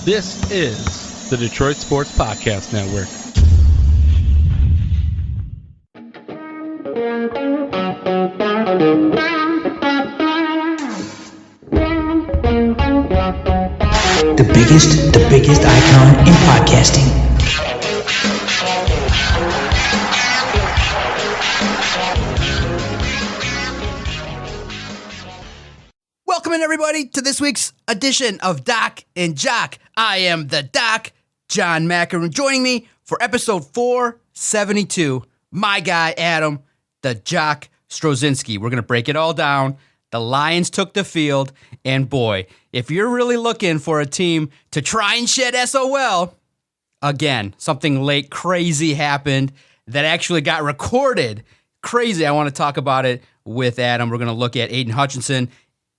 This is the Detroit Sports Podcast Network. The biggest icon in podcasting. Welcome in, everybody, to this week's edition of Doc and Jock. I am the Doc, John Macaroon. Joining me for episode 472, my guy, Adam, the Jock Strozinski. We're going to break it all down. The Lions took the field, and boy, if you're really looking for a team to try and shed SOL, again, something late crazy happened that actually got recorded. Crazy. I want to talk about it with Adam. We're going to look at Aidan Hutchinson.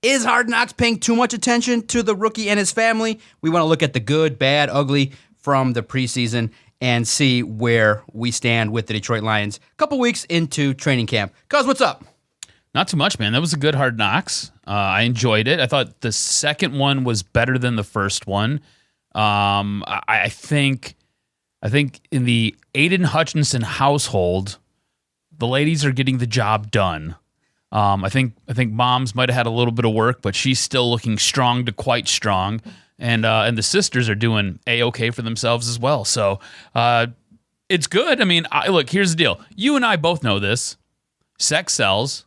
Is Hard Knocks paying too much attention to the rookie and his family? We want to look at the good, bad, ugly from the preseason and see where we stand with the Detroit Lions a couple weeks into training camp. Cuz, what's up? Not too much, man. That was a good Hard Knocks. I enjoyed it. I thought the second one was better than the first one. I think in the Aidan Hutchinson household, the ladies are getting the job done. I think Mom's might have had a little bit of work, but she's still looking strong to quite strong, and the sisters are doing A-okay for themselves as well. So it's good. I mean, look, here's the deal. You and I both know this. Sex sells.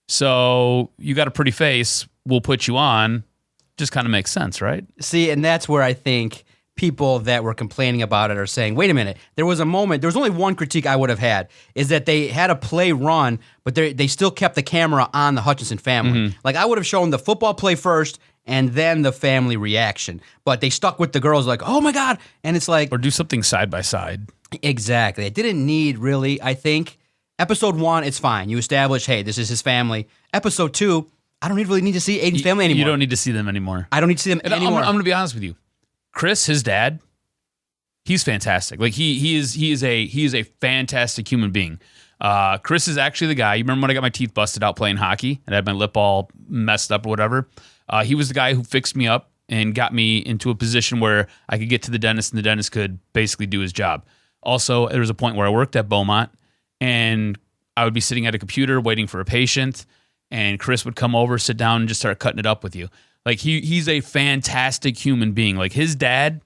So you got a pretty face, we'll put you on. Just kind of makes sense, right? See, and that's where I think people that were complaining about it are saying, wait a minute, there was only one critique I would have had, is that they had a play run, but they still kept the camera on the Hutchinson family. Mm-hmm. Like, I would have shown the football play first and then the family reaction. But they stuck with the girls like, oh my God. And it's like... Or do something side by side. Exactly. It didn't need, really, I think... Episode 1, it's fine. You establish, hey, this is his family. Episode 2, I don't really need to see Aidan's family anymore. You don't need to see them anymore. I don't need to see them anymore. I'm going to be honest with you. Chris, his dad, he's fantastic. Like he is a fantastic human being. Chris is actually the guy. You remember when I got my teeth busted out playing hockey and I had my lip all messed up or whatever? He was the guy who fixed me up and got me into a position where I could get to the dentist and the dentist could basically do his job. Also, there was a point where I worked at Beaumont and I would be sitting at a computer waiting for a patient, and Chris would come over, sit down, and just start cutting it up with you. Like, he's a fantastic human being. Like, his dad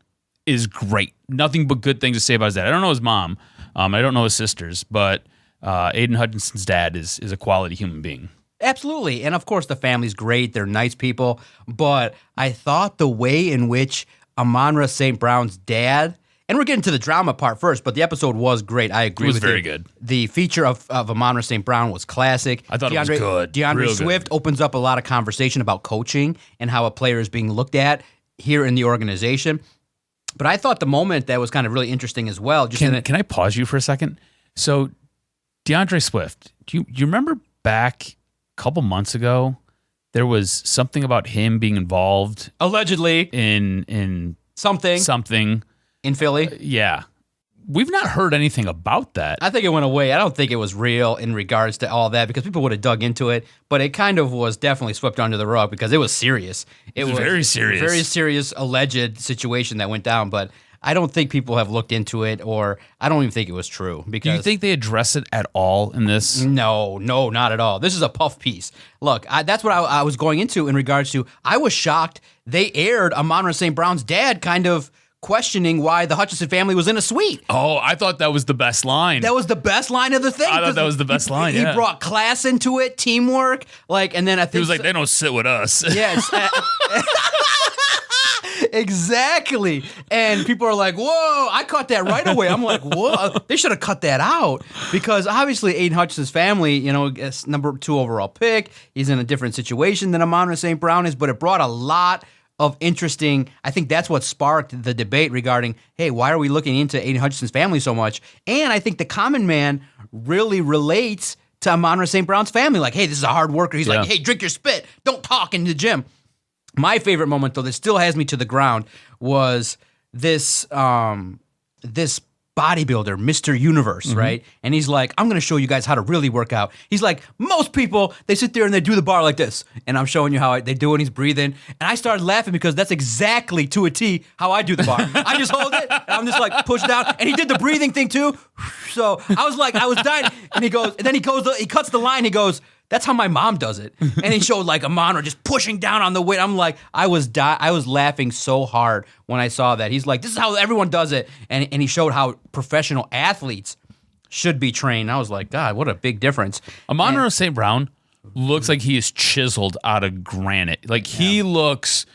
is great. Nothing but good things to say about his dad. I don't know his mom. I don't know his sisters, but Aidan Hutchinson's dad is a quality human being. Absolutely. And, of course, the family's great. They're nice people. But I thought the way in which Amon-Ra St. Brown's dad... And we're getting to the drama part first, but the episode was great. I agree with you. It was very good. The feature of Amon-Ra St. Brown was classic. I thought it was good. DeAndre Swift opens up a lot of conversation about coaching and how a player is being looked at here in the organization. But I thought the moment that was kind of really interesting as well. Can I pause you for a second? So, DeAndre Swift, do you remember back a couple months ago, there was something about him being involved allegedly in something. In Philly? Yeah. We've not heard anything about that. I think it went away. I don't think it was real in regards to all that because people would have dug into it, but it kind of was definitely swept under the rug because it was serious. It was very serious. Very serious alleged situation that went down, but I don't think people have looked into it, or I don't even think it was true. Because do you think they address it at all in this? No, not at all. This is a puff piece. Look, that's what I was going into in regards to, I was shocked they aired Amon-Ra St. Brown's dad kind of questioning why the Hutchinson family was in a suite. Oh, I thought that was the best line. That was the best line of the thing. I thought that was the best line. He brought class into it, teamwork, and then I think he was like, they don't sit with us. Yes. Exactly. And people are like, whoa, I caught that right away. I'm like, whoa, they should have cut that out because obviously Aidan Hutchinson's family, is number 2 overall pick. He's in a different situation than Amon-Ra St. Brown is, but it brought a lot of interesting, I think that's what sparked the debate regarding, hey, why are we looking into Aidan Hutchinson's family so much? And I think the common man really relates to Amon-Ra St. Brown's family. Like, hey, this is a hard worker. He's like, hey, drink your spit. Don't talk in the gym. My favorite moment, though, that still has me to the ground, was this bodybuilder, Mr. Universe, right? And he's like, I'm going to show you guys how to really work out. He's like, most people, they sit there and they do the bar like this. And I'm showing you how they do it. He's breathing. And I started laughing because that's exactly to a T how I do the bar. I just hold it. And I'm just like, push down. And he did the breathing thing too. So I was like, I was dying. And he goes, and then he cuts the line. He goes, that's how my mom does it. And he showed like a monitor just pushing down on the weight. I'm like, I was laughing so hard when I saw that. He's like, this is how everyone does it. And he showed how professional athletes should be trained. I was like, God, what a big difference. Amon-Ra St. Brown looks like he is chiseled out of granite. Like he looks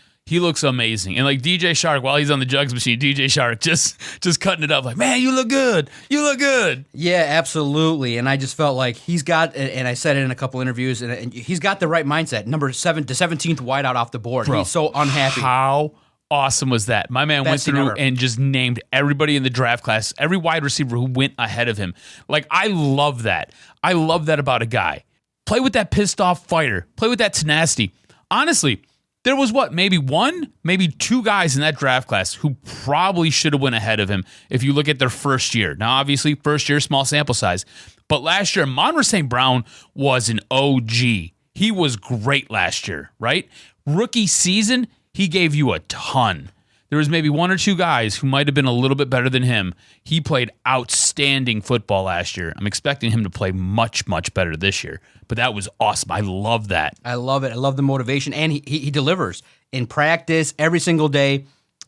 amazing. And like DJ Shark, while he's on the jugs machine, DJ Shark just cutting it up like, man, you look good. You look good. Yeah, absolutely. And I just felt like he's got, and I said it in a couple interviews, and he's got the right mindset. Number 7, the 17th wideout off the board. Bro, he's so unhappy. How awesome was that? My man went through ever. and just named everybody in the draft class, every wide receiver who went ahead of him. Like, I love that. I love that about a guy. Play with that pissed off fighter. Play with that tenacity. Honestly, there was maybe 2 guys in that draft class who probably should have went ahead of him if you look at their first year. Now, obviously, first year, small sample size. But last year, Amon-Ra St. Brown was an OG. He was great last year, right? Rookie season, he gave you a ton. There was maybe 1 or 2 guys who might have been a little bit better than him. He played outstanding football last year. I'm expecting him to play much, much better this year. But that was awesome. I love that. I love it. I love the motivation. And he delivers in practice every single day.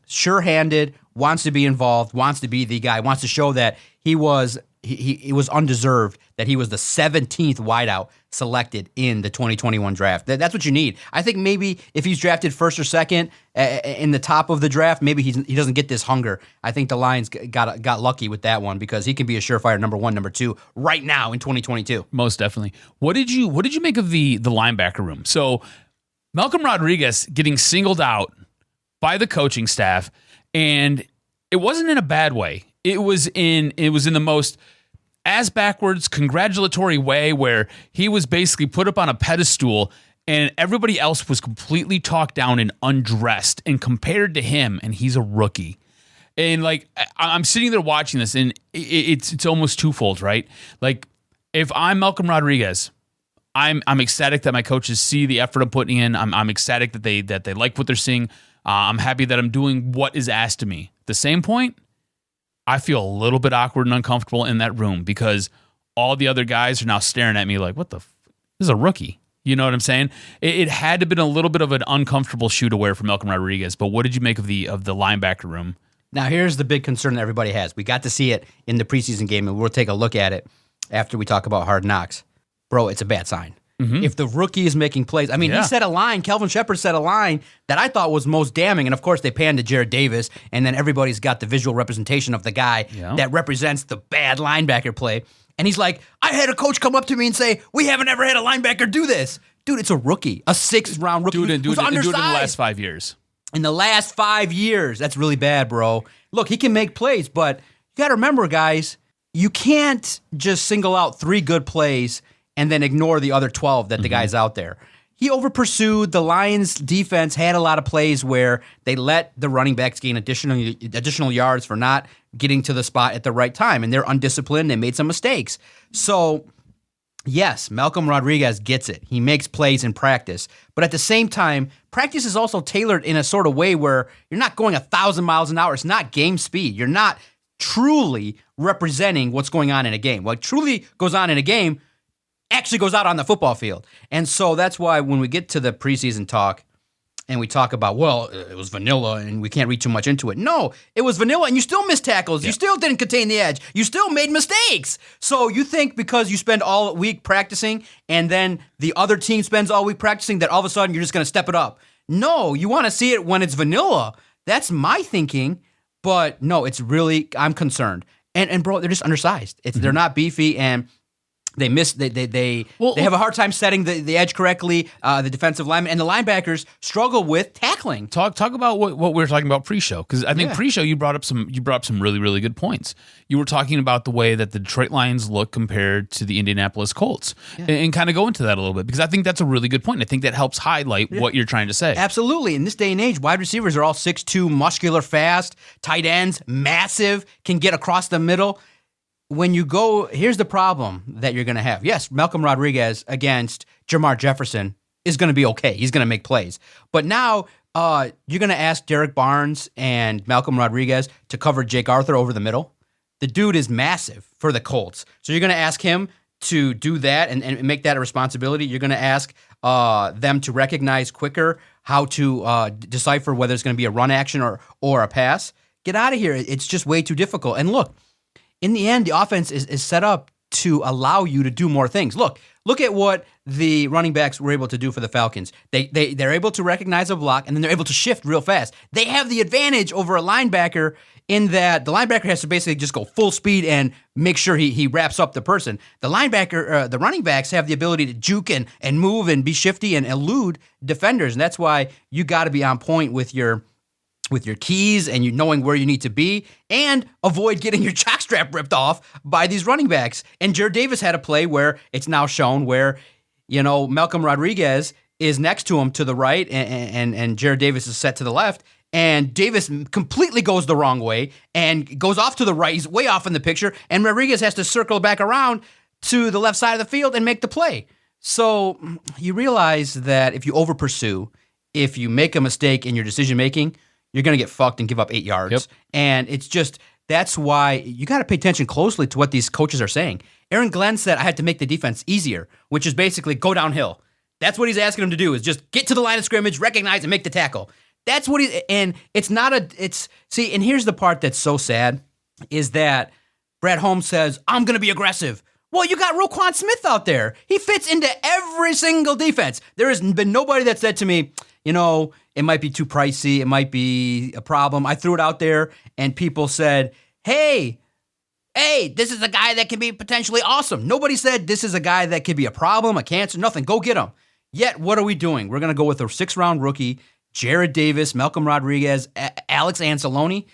Sure-handed, wants to be involved, wants to be the guy, wants to show that he was undeserved, that he was the 17th wideout selected in the 2021 draft. That's what you need. I think maybe if he's drafted first or second in the top of the draft, maybe he doesn't get this hunger. I think the Lions got lucky with that one because he can be a surefire number 1, number 2 right now in 2022. Most definitely. What did you make of the linebacker room? So Malcolm Rodriguez getting singled out by the coaching staff, and it wasn't in a bad way. It was in the most ass backwards congratulatory way where he was basically put up on a pedestal and everybody else was completely talked down and undressed and compared to him, and he's a rookie. And like, I'm sitting there watching this, and it's almost twofold, right? Like, if I'm Malcolm Rodriguez, I'm ecstatic that my coaches see the effort I'm putting in. I'm ecstatic that they like what they're seeing. I'm happy that I'm doing what is asked of me. At the same point, I feel a little bit awkward and uncomfortable in that room because all the other guys are now staring at me like, what the this is a rookie. You know what I'm saying? It had to have been a little bit of an uncomfortable shoe to wear for Malcolm Rodriguez. But what did you make of the linebacker room? Now, here's the big concern that everybody has. We got to see it in the preseason game, and we'll take a look at it after we talk about Hard Knocks. Bro, it's a bad sign. Mm-hmm. If the rookie is making plays, I mean, he said a line, Kelvin Shepard said a line that I thought was most damning, and of course they panned to Jared Davis, and then everybody's got the visual representation of the guy that represents the bad linebacker play. And he's like, I had a coach come up to me and say, we haven't ever had a linebacker do this. Dude, it's a rookie, a 6th-round rookie who's undersized. Do it in the last 5 years. In the last 5 years, that's really bad, bro. Look, he can make plays, but you got to remember, guys, you can't just single out 3 good plays and then ignore the other 12 that the guy's out there. He over-pursued. The Lions' defense had a lot of plays where they let the running backs gain additional yards for not getting to the spot at the right time, and they're undisciplined. They made some mistakes. So, yes, Malcolm Rodriguez gets it. He makes plays in practice. But at the same time, practice is also tailored in a sort of way where you're not going 1,000 miles an hour. It's not game speed. You're not truly representing what's going on in a game. What truly goes on in a game actually goes out on the football field. And so that's why when we get to the preseason talk and we talk about, well, it was vanilla and we can't read too much into it. No, it was vanilla and you still missed tackles. Yep. You still didn't contain the edge. You still made mistakes. So you think because you spend all week practicing and then the other team spends all week practicing that all of a sudden you're just going to step it up. No, you want to see it when it's vanilla. That's my thinking. But no, it's really, I'm concerned. And bro, they're just undersized. They're not beefy, and They miss. They have a hard time setting the edge correctly. The defensive linemen and the linebackers struggle with tackling. Talk about what we were talking about pre-show, because I think pre-show you brought up some really, really good points. You were talking about the way that the Detroit Lions look compared to the Indianapolis Colts, and kind of go into that a little bit, because I think that's a really good point. I think that helps highlight what you're trying to say. Absolutely. In this day and age, wide receivers are all 6'2", muscular, fast. Tight ends, massive, can get across the middle. When you go, here's the problem that you're going to have. Yes, Malcolm Rodriguez against Jamar Jefferson is going to be okay. He's going to make plays. But now you're going to ask Derek Barnes and Malcolm Rodriguez to cover Jake Arthur over the middle. The dude is massive for the Colts. So you're going to ask him to do that and make that a responsibility. You're going to ask them to recognize quicker how to decipher whether it's going to be a run action or a pass. Get out of here. It's just way too difficult. And look, in the end, the offense is set up to allow you to do more things. Look at what the running backs were able to do for the Falcons. They're able to recognize a block, and then they're able to shift real fast. They have the advantage over a linebacker in that the linebacker has to basically just go full speed and make sure he wraps up the person. The running backs have the ability to juke and move and be shifty and elude defenders, and that's why you got to be on point with your keys and you knowing where you need to be, and avoid getting your jockstrap ripped off by these running backs. And Jared Davis had a play where it's now shown where, Malcolm Rodriguez is next to him to the right, and Jared Davis is set to the left, and Davis completely goes the wrong way and goes off to the right. He's way off in the picture, and Rodriguez has to circle back around to the left side of the field and make the play. So you realize that if you over pursue, if you make a mistake in your decision making, you're going to get fucked and give up 8 yards. Yep. And it's just, that's why you got to pay attention closely to what these coaches are saying. Aaron Glenn said, I had to make the defense easier, which is basically go downhill. That's what he's asking them to do, is just get to the line of scrimmage, recognize, and make the tackle. That's what and and here's the part that's so sad, is that Brad Holmes says, I'm going to be aggressive. Well, you got Roquan Smith out there. He fits into every single defense. There has been nobody that said to me, it might be too pricey. It might be a problem. I threw it out there, and people said, hey, this is a guy that can be potentially awesome. Nobody said this is a guy that could be a problem, a cancer, nothing. Go get him. Yet, what are we doing? We're going to go with a 6th-round rookie, Jared Davis, Malcolm Rodriguez, Alex Anzalone.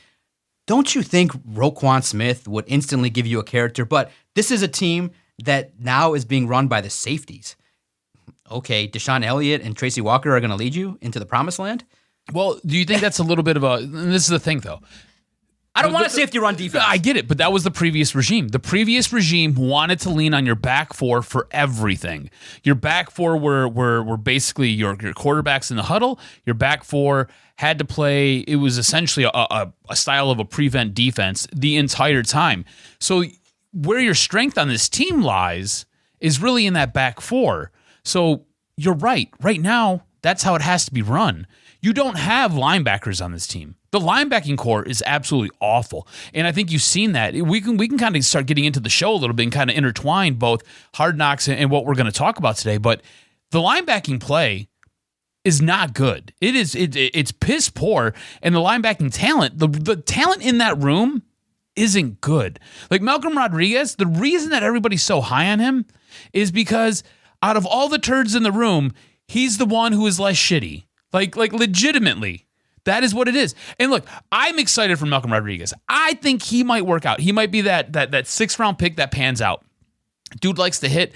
Don't you think Roquan Smith would instantly give you a character? But this is a team that now is being run by the safeties. Okay, Deshaun Elliott and Tracy Walker are going to lead you into the promised land? Well, do you think that's a little bit of and this is the thing, though. I don't want a safety run defense. I get it, but that was the previous regime. The previous regime wanted to lean on your back four for everything. Your back four were basically your quarterbacks in the huddle. Your back four had to play, it was essentially a style of a prevent defense the entire time. So where your strength on this team lies is really in that back four. So you're right. Right now, that's how it has to be run. You don't have linebackers on this team. The linebacking core is absolutely awful. And I think you've seen that. We can kind of start getting into the show a little bit and kind of intertwine both Hard Knocks and what we're going to talk about today. But the linebacking play is not good. It's piss poor. And the linebacking talent, the talent in that room isn't good. Like Malcolm Rodriguez, the reason that everybody's so high on him is because out of all the turds in the room, he's the one who is less shitty. Like legitimately. That is what it is. And look, I'm excited for Malcolm Rodriguez. I think he might work out. He might be that 6th-round pick that pans out. Dude likes to hit.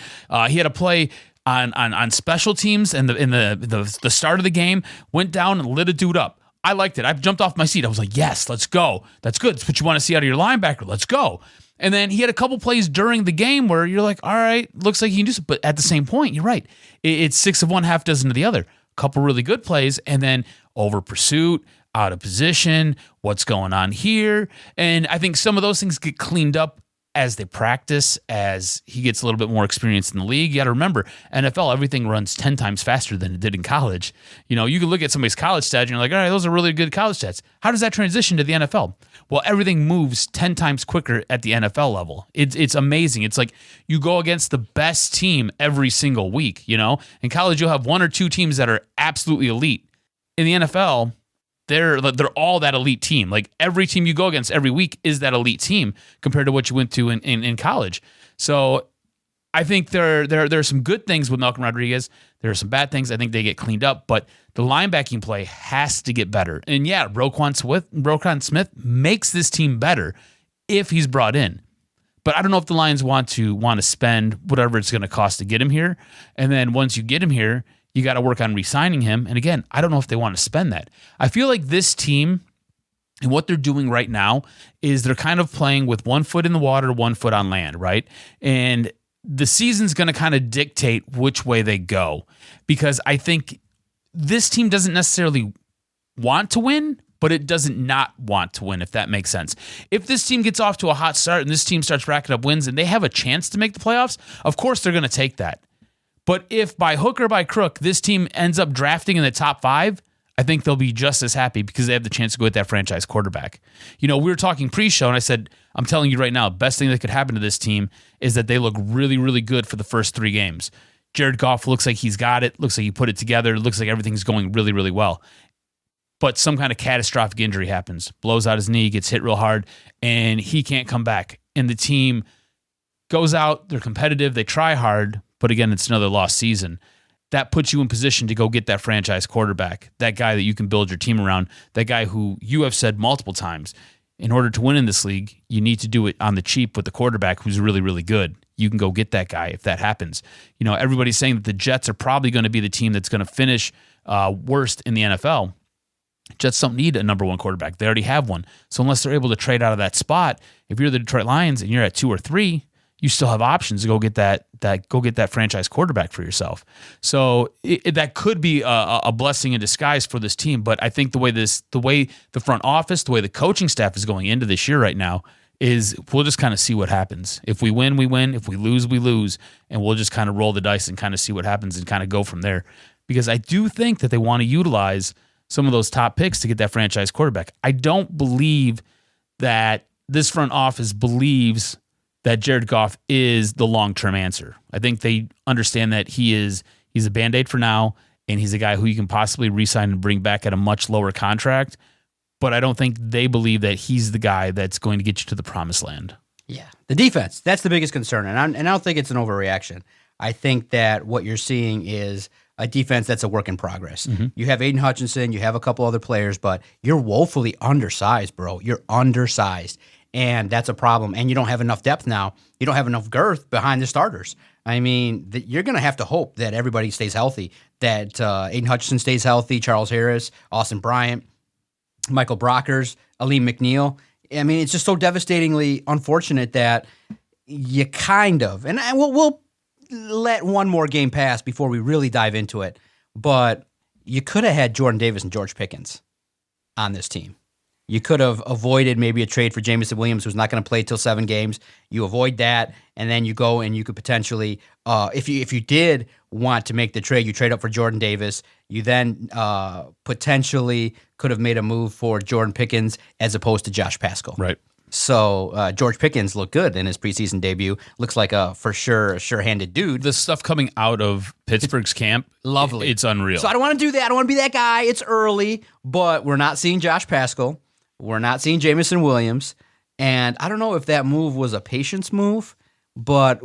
He had a play on special teams and in the start of the game, went down and lit a dude up. I liked it. I jumped off my seat. I was like, yes, let's go. That's good. That's what you want to see out of your linebacker. Let's go. And then he had a couple plays during the game where you're like, all right, looks like he can do something. But at the same point, you're right. It's 6 of one, half dozen of the other. Couple really good plays, and then over pursuit, out of position, what's going on here. And I think some of those things get cleaned up as they practice, as he gets a little bit more experience in the league. You got to remember, NFL, everything runs 10 times faster than it did in college. You know, you can look at somebody's college stats and you're like, all right, those are really good college stats. How does that transition to the NFL? Well, everything moves 10 times quicker at the NFL level. It's amazing. It's like you go against the best team every single week, you know? In college, you'll have 1 or 2 teams that are absolutely elite. In the NFL, they're all that elite team. Like every team you go against every week is that elite team compared to what you went to in college. So I think there are some good things with Malcolm Rodriguez. There are some bad things. I think they get cleaned up, but the linebacking play has to get better. And yeah, Roquan Smith makes this team better if he's brought in. But I don't know if the Lions want to spend whatever it's going to cost to get him here. And then once you get him here, you got to work on re-signing him. And again, I don't know if they want to spend that. I feel like this team and what they're doing right now is they're kind of playing with 1 foot in the water, 1 foot on land, right? And the season's going to kind of dictate which way they go, because I think this team doesn't necessarily want to win, but it doesn't not want to win, if that makes sense. If this team gets off to a hot start and this team starts racking up wins and they have a chance to make the playoffs, of course they're going to take that. But if by hook or by crook, this team ends up drafting in the top 5, I think they'll be just as happy because they have the chance to go get that franchise quarterback. We were talking pre-show, and I said, I'm telling you right now, best thing that could happen to this team is that they look really, really good for the first 3 games. Jared Goff looks like he's got it, looks like he put it together, looks like everything's going really, really well. But some kind of catastrophic injury happens, blows out his knee, gets hit real hard, and he can't come back. And the team goes out, they're competitive, they try hard, but again, it's another lost season. That puts you in position to go get that franchise quarterback, that guy that you can build your team around, that guy who you have said multiple times, in order to win in this league, you need to do it on the cheap with the quarterback who's really, really good. You can go get that guy if that happens. Everybody's saying that the Jets are probably going to be the team that's going to finish worst in the NFL. Jets don't need a number 1 quarterback. They already have one. So unless they're able to trade out of that spot, if you're the Detroit Lions and you're at 2 or 3, you still have options to go get that franchise quarterback for yourself. So that could be a blessing in disguise for this team. But I think the way the front office, the way the coaching staff is going into this year right now is we'll just kind of see what happens. If we win, we win. If we lose, we lose. And we'll just kind of roll the dice and kind of see what happens and kind of go from there. Because I do think that they want to utilize some of those top picks to get that franchise quarterback. I don't believe that this front office believes that Jared Goff is the long-term answer. I think they understand that he's a Band-Aid for now, and he's a guy who you can possibly re-sign and bring back at a much lower contract. But I don't think they believe that he's the guy that's going to get you to the promised land. Yeah, the defense, that's the biggest concern, and I don't think it's an overreaction. I think that what you're seeing is a defense that's a work in progress. Mm-hmm. You have Aidan Hutchinson, you have a couple other players, but you're woefully undersized, bro. You're undersized. And that's a problem. And you don't have enough depth now. You don't have enough girth behind the starters. I mean, you're going to have to hope that everybody stays healthy, that Aidan Hutchinson stays healthy, Charles Harris, Austin Bryant, Michael Brockers, Aleem McNeil. I mean, it's just so devastatingly unfortunate that you kind of, and we'll let one more game pass before we really dive into it, but you could have had Jordan Davis and George Pickens on this team. You could have avoided maybe a trade for Jameson Williams, who's not going to play till 7 games. You avoid that, and then you go and you could potentially, if you did want to make the trade, you trade up for Jordan Davis. You then potentially could have made a move for Jordan Pickens as opposed to Josh Pascal. Right. So George Pickens looked good in his preseason debut. Looks like a for sure sure-handed dude. The stuff coming out of Pittsburgh's camp, lovely. It's unreal. So I don't want to do that. I don't want to be that guy. It's early, but we're not seeing Josh Pascal. We're not seeing Jameson Williams. And I don't know if that move was a patience move, but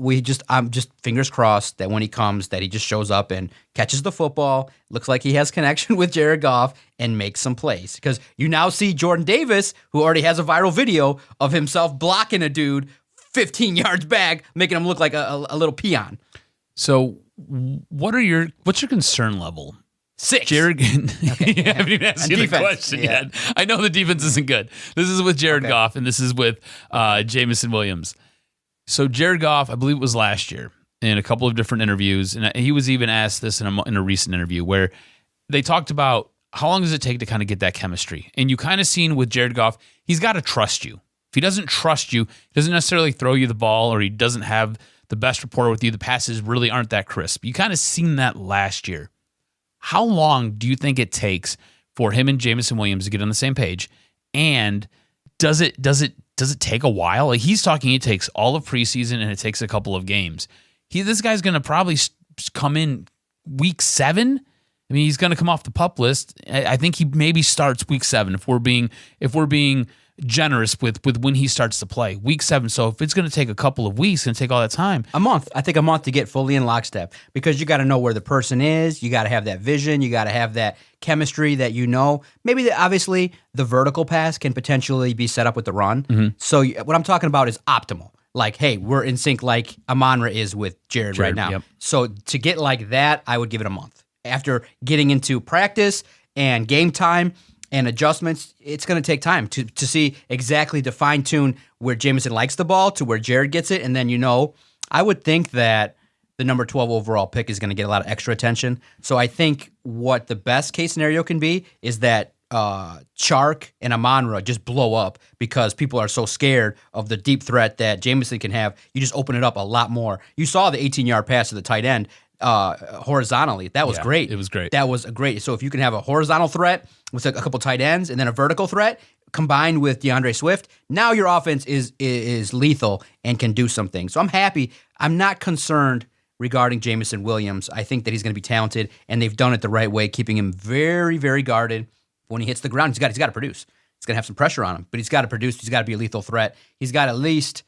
I'm just fingers crossed that when he comes, that he just shows up and catches the football, looks like he has connection with Jared Goff, and makes some plays. Because you now see Jordan Davis, who already has a viral video of himself blocking a dude 15 yards back, making him look like a little peon. So what's your concern level? 6. Jared, okay. I haven't even asked you the question yet. I know the defense isn't good. This is with Jared Goff, and this is with Jameson Williams. So Jared Goff, I believe it was last year, in a couple of different interviews, and he was even asked this in a recent interview where they talked about how long does it take to kind of get that chemistry. And you kind of seen with Jared Goff, he's got to trust you. If he doesn't trust you, he doesn't necessarily throw you the ball, or he doesn't have the best rapport with you, the passes really aren't that crisp. You kind of seen that last year. How long do you think it takes for him and Jameson Williams to get on the same page? And does it take a while? Like, he's talking, it takes all of preseason and it takes a couple of games. This guy's going to probably come in week 7. I mean, he's going to come off the PUP list. I think he maybe starts week 7 if we're being generous with when he starts to play. Week 7. So if it's going to take a couple of weeks and take all that time. A month. I think a month to get fully in lockstep, because you got to know where the person is. You got to have that vision. You got to have that chemistry that Maybe obviously the vertical pass can potentially be set up with the run. So what I'm talking about is optimal. Like, hey, we're in sync like Amon-Ra is with Jared right now. Yep. So to get like that, I would give it a month. After getting into practice and game time and adjustments, it's going to take time to see exactly, to fine-tune where Jameson likes the ball to where Jared gets it. And then, I would think that the number 12 overall pick is going to get a lot of extra attention. So I think what the best case scenario can be is that Chark and Amon-Ra just blow up because people are so scared of the deep threat that Jameson can have. You just open it up a lot more. You saw the 18-yard pass to the tight end horizontally. That was great. It was great. That was great. So if you can have a horizontal threat with a couple tight ends and then a vertical threat combined with DeAndre Swift, now your offense is lethal and can do something. So I'm happy. I'm not concerned regarding Jameson Williams. I think that he's going to be talented, and they've done it the right way, keeping him very, very guarded. When he hits the ground, he's got to produce. It's going to have some pressure on him, but he's got to produce. He's got to be a lethal threat. He's got to at least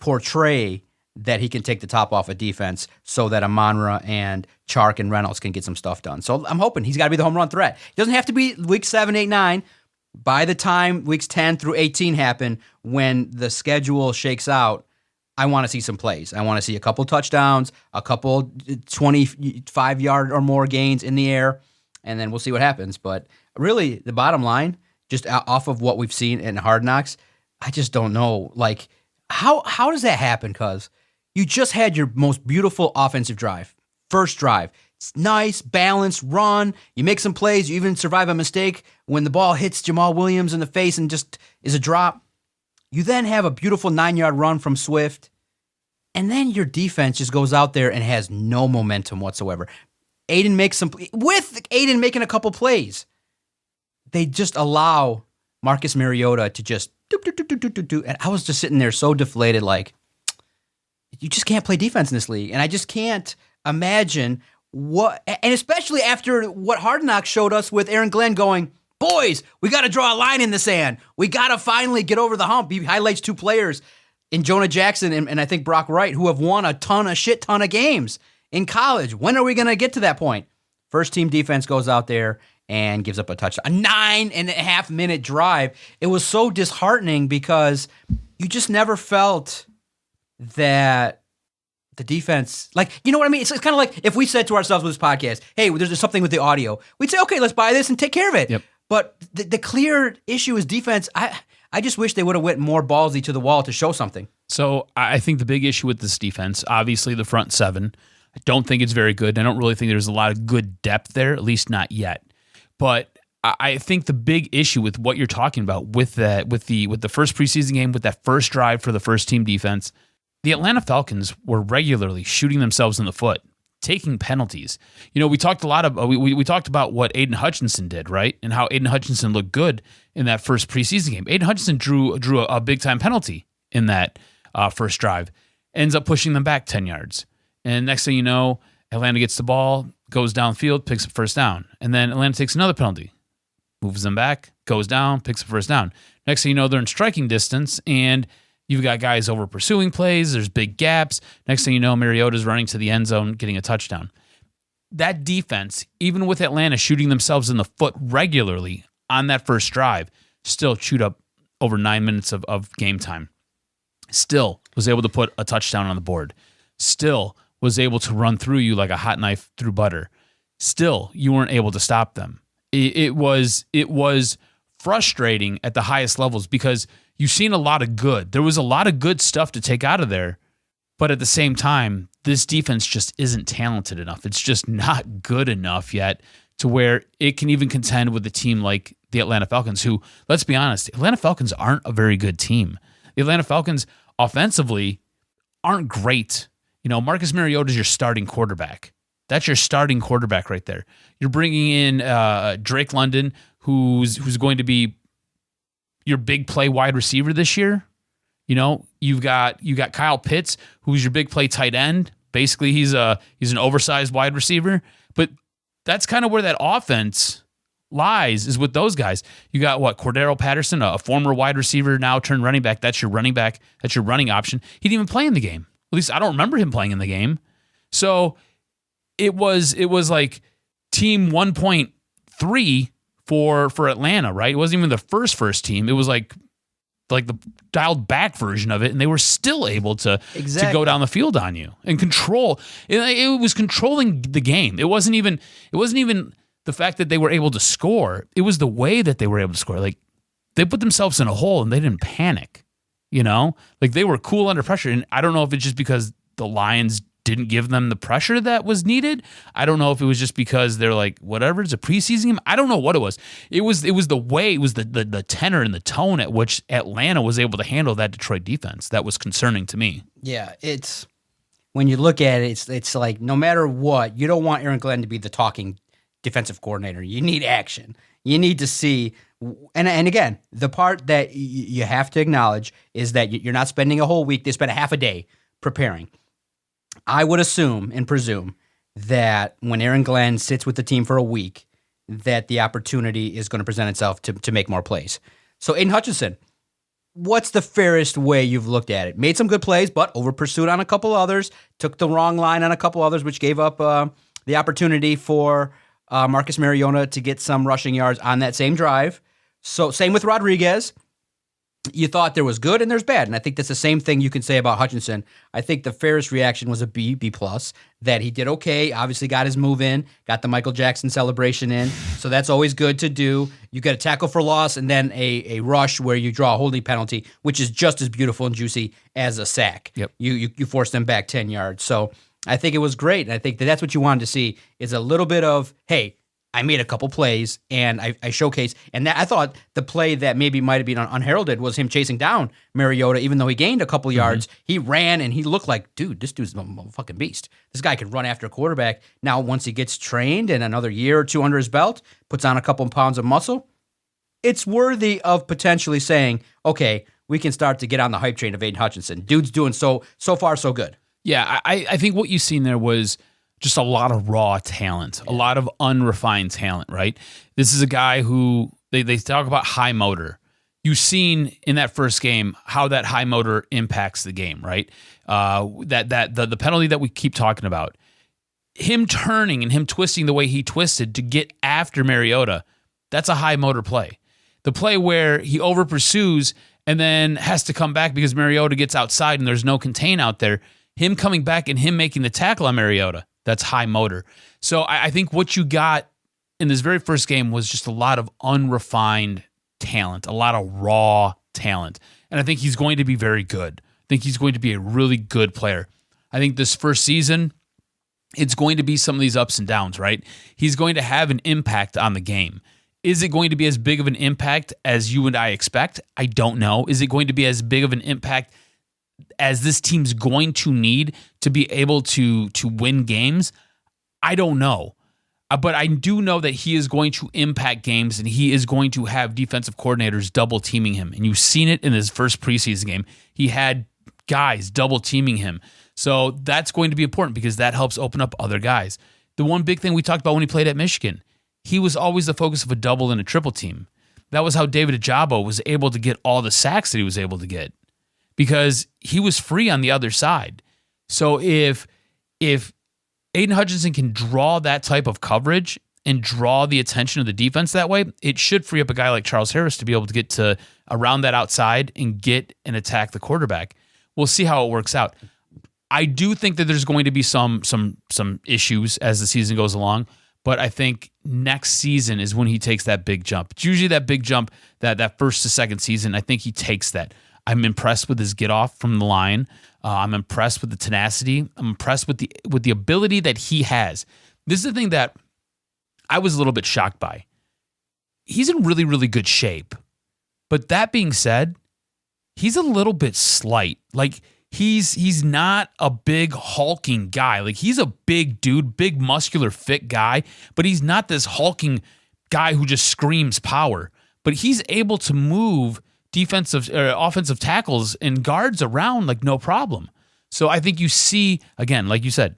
portray that he can take the top off of defense so that Amon-Ra and Chark and Reynolds can get some stuff done. So I'm hoping he's got to be the home run threat. It doesn't have to be week 7, 8, 9. By the time weeks 10 through 18 happen, when the schedule shakes out, I want to see some plays. I want to see a couple touchdowns, a couple 25-yard or more gains in the air, and then we'll see what happens. But really, the bottom line, just off of what we've seen in Hard Knocks, I just don't know. Like, how does that happen? Because you just had your most beautiful offensive drive, first drive. It's nice, balanced, run. You make some plays. You even survive a mistake when the ball hits Jamal Williams in the face and just is a drop. You then have a beautiful 9-yard run from Swift, and then your defense just goes out there and has no momentum whatsoever. Aidan makes with Aidan making a couple plays, they just allow Marcus Mariota to just do. And I was just sitting there so deflated, like, you just can't play defense in this league. And I just can't imagine and especially after what Hard Knocks showed us with Aaron Glenn going, boys, we got to draw a line in the sand. We got to finally get over the hump. He highlights 2 players in Jonah Jackson and I think Brock Wright, who have won a shit ton of games in college. When are we going to get to that point? First team defense goes out there and gives up a touchdown. A 9.5-minute drive. It was so disheartening because you just never felt that the defense, like, you know what I mean? It's kind of like if we said to ourselves with this podcast, hey, there's something with the audio. We'd say, okay, let's buy this and take care of it. Yep. But the clear issue is defense. I just wish they would have went more ballsy to the wall to show something. So I think the big issue with this defense, obviously the front 7, I don't think it's very good. I don't really think there's a lot of good depth there, at least not yet. But I think the big issue with what you're talking about with the first preseason game, with that first drive for the first team defense, the Atlanta Falcons were regularly shooting themselves in the foot, taking penalties. We talked a lot about we talked about what Aidan Hutchinson did, right? And how Aidan Hutchinson looked good in that first preseason game. Aidan Hutchinson drew a big time penalty in that first drive, ends up pushing them back 10 yards. And next thing you know, Atlanta gets the ball, goes downfield, picks up first down. And then Atlanta takes another penalty, moves them back, goes down, picks up first down. Next thing you know, they're in striking distance, and you've got guys over pursuing plays. There's big gaps. Next thing you know, Mariota's running to the end zone, getting a touchdown. That defense, even with Atlanta shooting themselves in the foot regularly on that first drive, still chewed up over 9 minutes of game time. Still was able to put a touchdown on the board. Still was able to run through you like a hot knife through butter. Still, you weren't able to stop them. It was frustrating at the highest levels because you've seen a lot of good. There was a lot of good stuff to take out of there, but at the same time, this defense just isn't talented enough. It's just not good enough yet to where it can even contend with a team like the Atlanta Falcons, who, let's be honest, the Atlanta Falcons aren't a very good team. The Atlanta Falcons offensively aren't great. Marcus Mariota is your starting quarterback. That's your starting quarterback right there. You're bringing in Drake London, who's going to be your big play wide receiver this year. You've got Kyle Pitts, who's your big play tight end. Basically, he's an oversized wide receiver. But that's kind of where that offense lies is with those guys. You got Cordero Patterson, a former wide receiver now turned running back. That's your running back. That's your running option. He didn't even play in the game. At least I don't remember him playing in the game. So it was like team 1.3 for Atlanta, right? It wasn't even the first team. It was like the dialed back version of it, and they were still able to go down the field on you and control. It was controlling the game. It wasn't even the fact that they were able to score. It was the way that they were able to score. Like, they put themselves in a hole and they didn't panic. Like, they were cool under pressure. And I don't know if it's just because the Lions didn't give them the pressure that was needed. I don't know if it was just because they're like, whatever, it's a preseason game. I don't know what it was. It was the way, it was the tenor and the tone at which Atlanta was able to handle that Detroit defense that was concerning to me. Yeah, it's when you look at it, it's like no matter what, you don't want Aaron Glenn to be the talking defensive coordinator. You need action. You need to see. And again, the part that you have to acknowledge is that you're not spending a whole week. They spent a half a day preparing. I would assume and presume that when Aaron Glenn sits with the team for a week, that the opportunity is going to present itself to make more plays. So Aidan Hutchinson, what's the fairest way you've looked at it? Made some good plays, but over-pursued on a couple others, took the wrong line on a couple others, which gave up the opportunity for Marcus Mariota to get some rushing yards on that same drive. So same with Rodriguez. You thought there was good and there's bad, and I think that's the same thing you can say about Hutchinson. I think the fairest reaction was a B+, that he did okay, obviously got his move in, got the Michael Jackson celebration in, so that's always good to do. You get a tackle for loss and then a rush where you draw a holding penalty, which is just as beautiful and juicy as a sack. Yep. You force them back 10 yards. So I think it was great, and I think that's what you wanted to see is a little bit of, hey, I made a couple plays, and I showcased. And I thought the play that maybe might have been unheralded was him chasing down Mariota, even though he gained a couple yards. He ran, and he looked like, dude, this dude's a fucking beast. This guy can run after a quarterback. Now, once he gets trained and another year or two under his belt, puts on a couple pounds of muscle, it's worthy of potentially saying, okay, we can start to get on the hype train of Aidan Hutchinson. Dude's doing so far so good. Yeah, I think what you've seen there was just a lot of raw talent, a lot of unrefined talent, right? This is a guy who, they talk about high motor. You've seen in that first game how that high motor impacts the game, right? The penalty that we keep talking about, him turning and him twisting the way he twisted to get after Mariota, that's a high motor play. The play where he over pursues and then has to come back because Mariota gets outside and there's no contain out there, him coming back and him making the tackle on Mariota, that's high motor. So I think what you got in this very first game was just a lot of unrefined talent, a lot of raw talent. And I think he's going to be very good. I think he's going to be a really good player. I think this first season, it's going to be some of these ups and downs, right? He's going to have an impact on the game. Is it going to be as big of an impact as you and I expect? I don't know. Is it going to be as big of an impact as this team's going to need to be able to win games? I don't know. But I do know that he is going to impact games and he is going to have defensive coordinators double teaming him. And you've seen it in his first preseason game. He had guys double teaming him. So that's going to be important because that helps open up other guys. The one big thing we talked about when he played at Michigan, he was always the focus of a double and a triple team. That was how David Ajabo was able to get all the sacks that he was able to get, because he was free on the other side. So if Aidan Hutchinson can draw that type of coverage and draw the attention of the defense that way, it should free up a guy like Charles Harris to be able to get to around that outside and get and attack the quarterback. We'll see how it works out. I do think that there's going to be some issues as the season goes along, but I think next season is when he takes that big jump. It's usually that big jump, that first to second season. I think he takes that. I'm impressed with his get off from the line. I'm impressed with the tenacity. I'm impressed with the ability that he has. This is the thing that I was a little bit shocked by. He's in really, really good shape. But that being said, he's a little bit slight. Like, he's not a big hulking guy. Like, he's a big dude, big muscular fit guy, but he's not this hulking guy who just screams power. But he's able to move offensive tackles and guards around like no problem. So I think you see, again, like you said,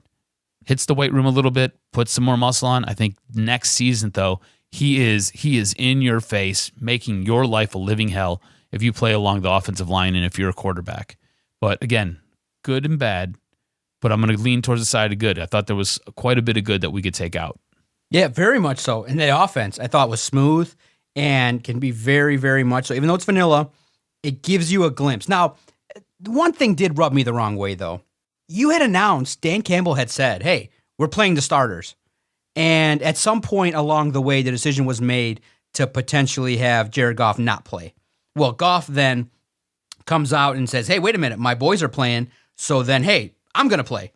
hits the weight room a little bit, puts some more muscle on. I think next season, though, He is in your face, making your life a living hell if you play along the offensive line and if you're a quarterback. But again, good and bad, but I'm going to lean towards the side of good. I thought there was quite a bit of good that we could take out. Yeah, very much so. And the offense, I thought, was smooth and can be very, very much so. Even though it's vanilla, it gives you a glimpse. Now, one thing did rub me the wrong way, though. You had announced, Dan Campbell had said, hey, we're playing the starters. And at some point along the way, the decision was made to potentially have Jared Goff not play. Well, Goff then comes out and says, hey, wait a minute, my boys are playing, so then, hey, I'm going to play.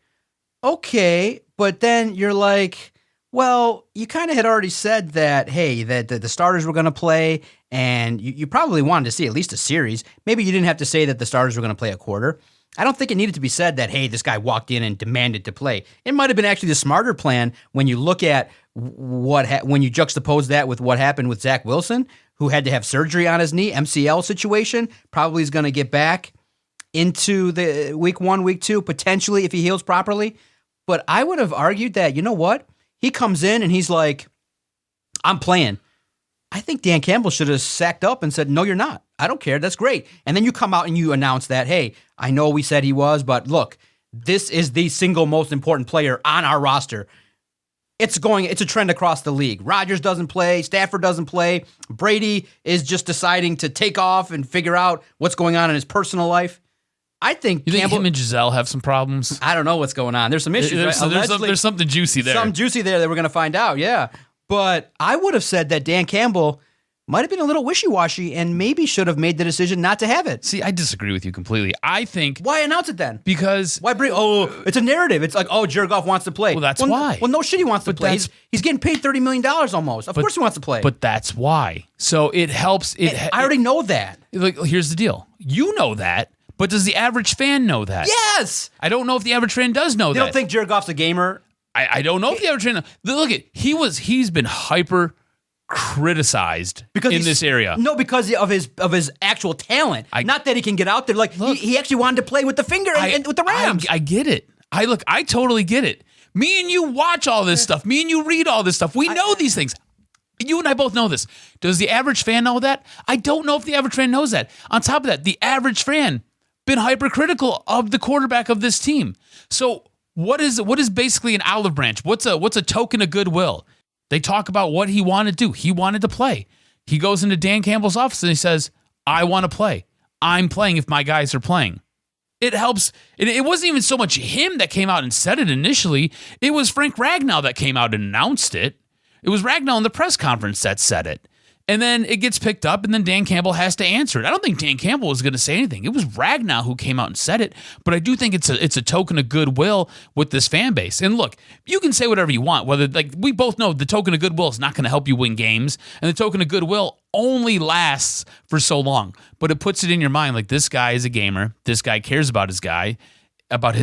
Okay, but then you're like, well, you kind of had already said that, hey, that the starters were going to play, and you probably wanted to see at least a series. Maybe you didn't have to say that the starters were going to play a quarter. I don't think it needed to be said that, hey, this guy walked in and demanded to play. It might have been actually the smarter plan when you look at when you juxtapose that with what happened with Zach Wilson, who had to have surgery on his knee, MCL situation, probably is going to get back into the week 1, week 2, potentially if he heals properly. But I would have argued that, you know what? He comes in and he's like, I'm playing. I think Dan Campbell should have sacked up and said, no, you're not. I don't care. That's great. And then you come out and you announce that, hey, I know we said he was, but look, this is the single most important player on our roster. It's a trend across the league. Rodgers doesn't play. Stafford doesn't play. Brady is just deciding to take off and figure out what's going on in his personal life. I think You think Campbell, him and Giselle have some problems? I don't know what's going on. There's some issues. There's something juicy there. Something juicy there that we're going to find out, yeah. But I would have said that Dan Campbell might have been a little wishy-washy and maybe should have made the decision not to have it. See, I disagree with you completely. I think... Why announce it then? Because... Why bring... Oh, it's a narrative. It's like, oh, Jared Goff wants to play. Well, that's why. Well, no shit he wants to play. He's getting paid $30 million almost. Of course he wants to play. But that's why. So it helps... I already know that. Like, here's the deal. You know that, but does the average fan know that? Yes! I don't know if the average fan does know that. You don't think Jared Goff's a gamer? I don't know if the average fan... Look, he's been hyper... criticized in this area. No, because of his actual talent. Not that he can get out there. Like he actually wanted to play with the finger and with the Rams. I get it. I totally get it. Me and you watch all this stuff. Me and you read all this stuff. We know these things. You and I both know this. Does the average fan know that? I don't know if the average fan knows that. On top of that, the average fan been hypercritical of the quarterback of this team. So what is basically an olive branch? What's a token of goodwill? They talk about what he wanted to do. He wanted to play. He goes into Dan Campbell's office and he says, I want to play. I'm playing if my guys are playing. It helps. It wasn't even so much him that came out and said it initially. It was Frank Ragnow that came out and announced it. It was Ragnow in the press conference that said it. And then it gets picked up, and then Dan Campbell has to answer it. I don't think Dan Campbell was going to say anything. It was Ragnow who came out and said it, but I do think it's a token of goodwill with this fan base. And look, you can say whatever you want. Whether we both know the token of goodwill is not going to help you win games, and the token of goodwill only lasts for so long. But it puts it in your mind like this guy is a gamer. This guy cares about his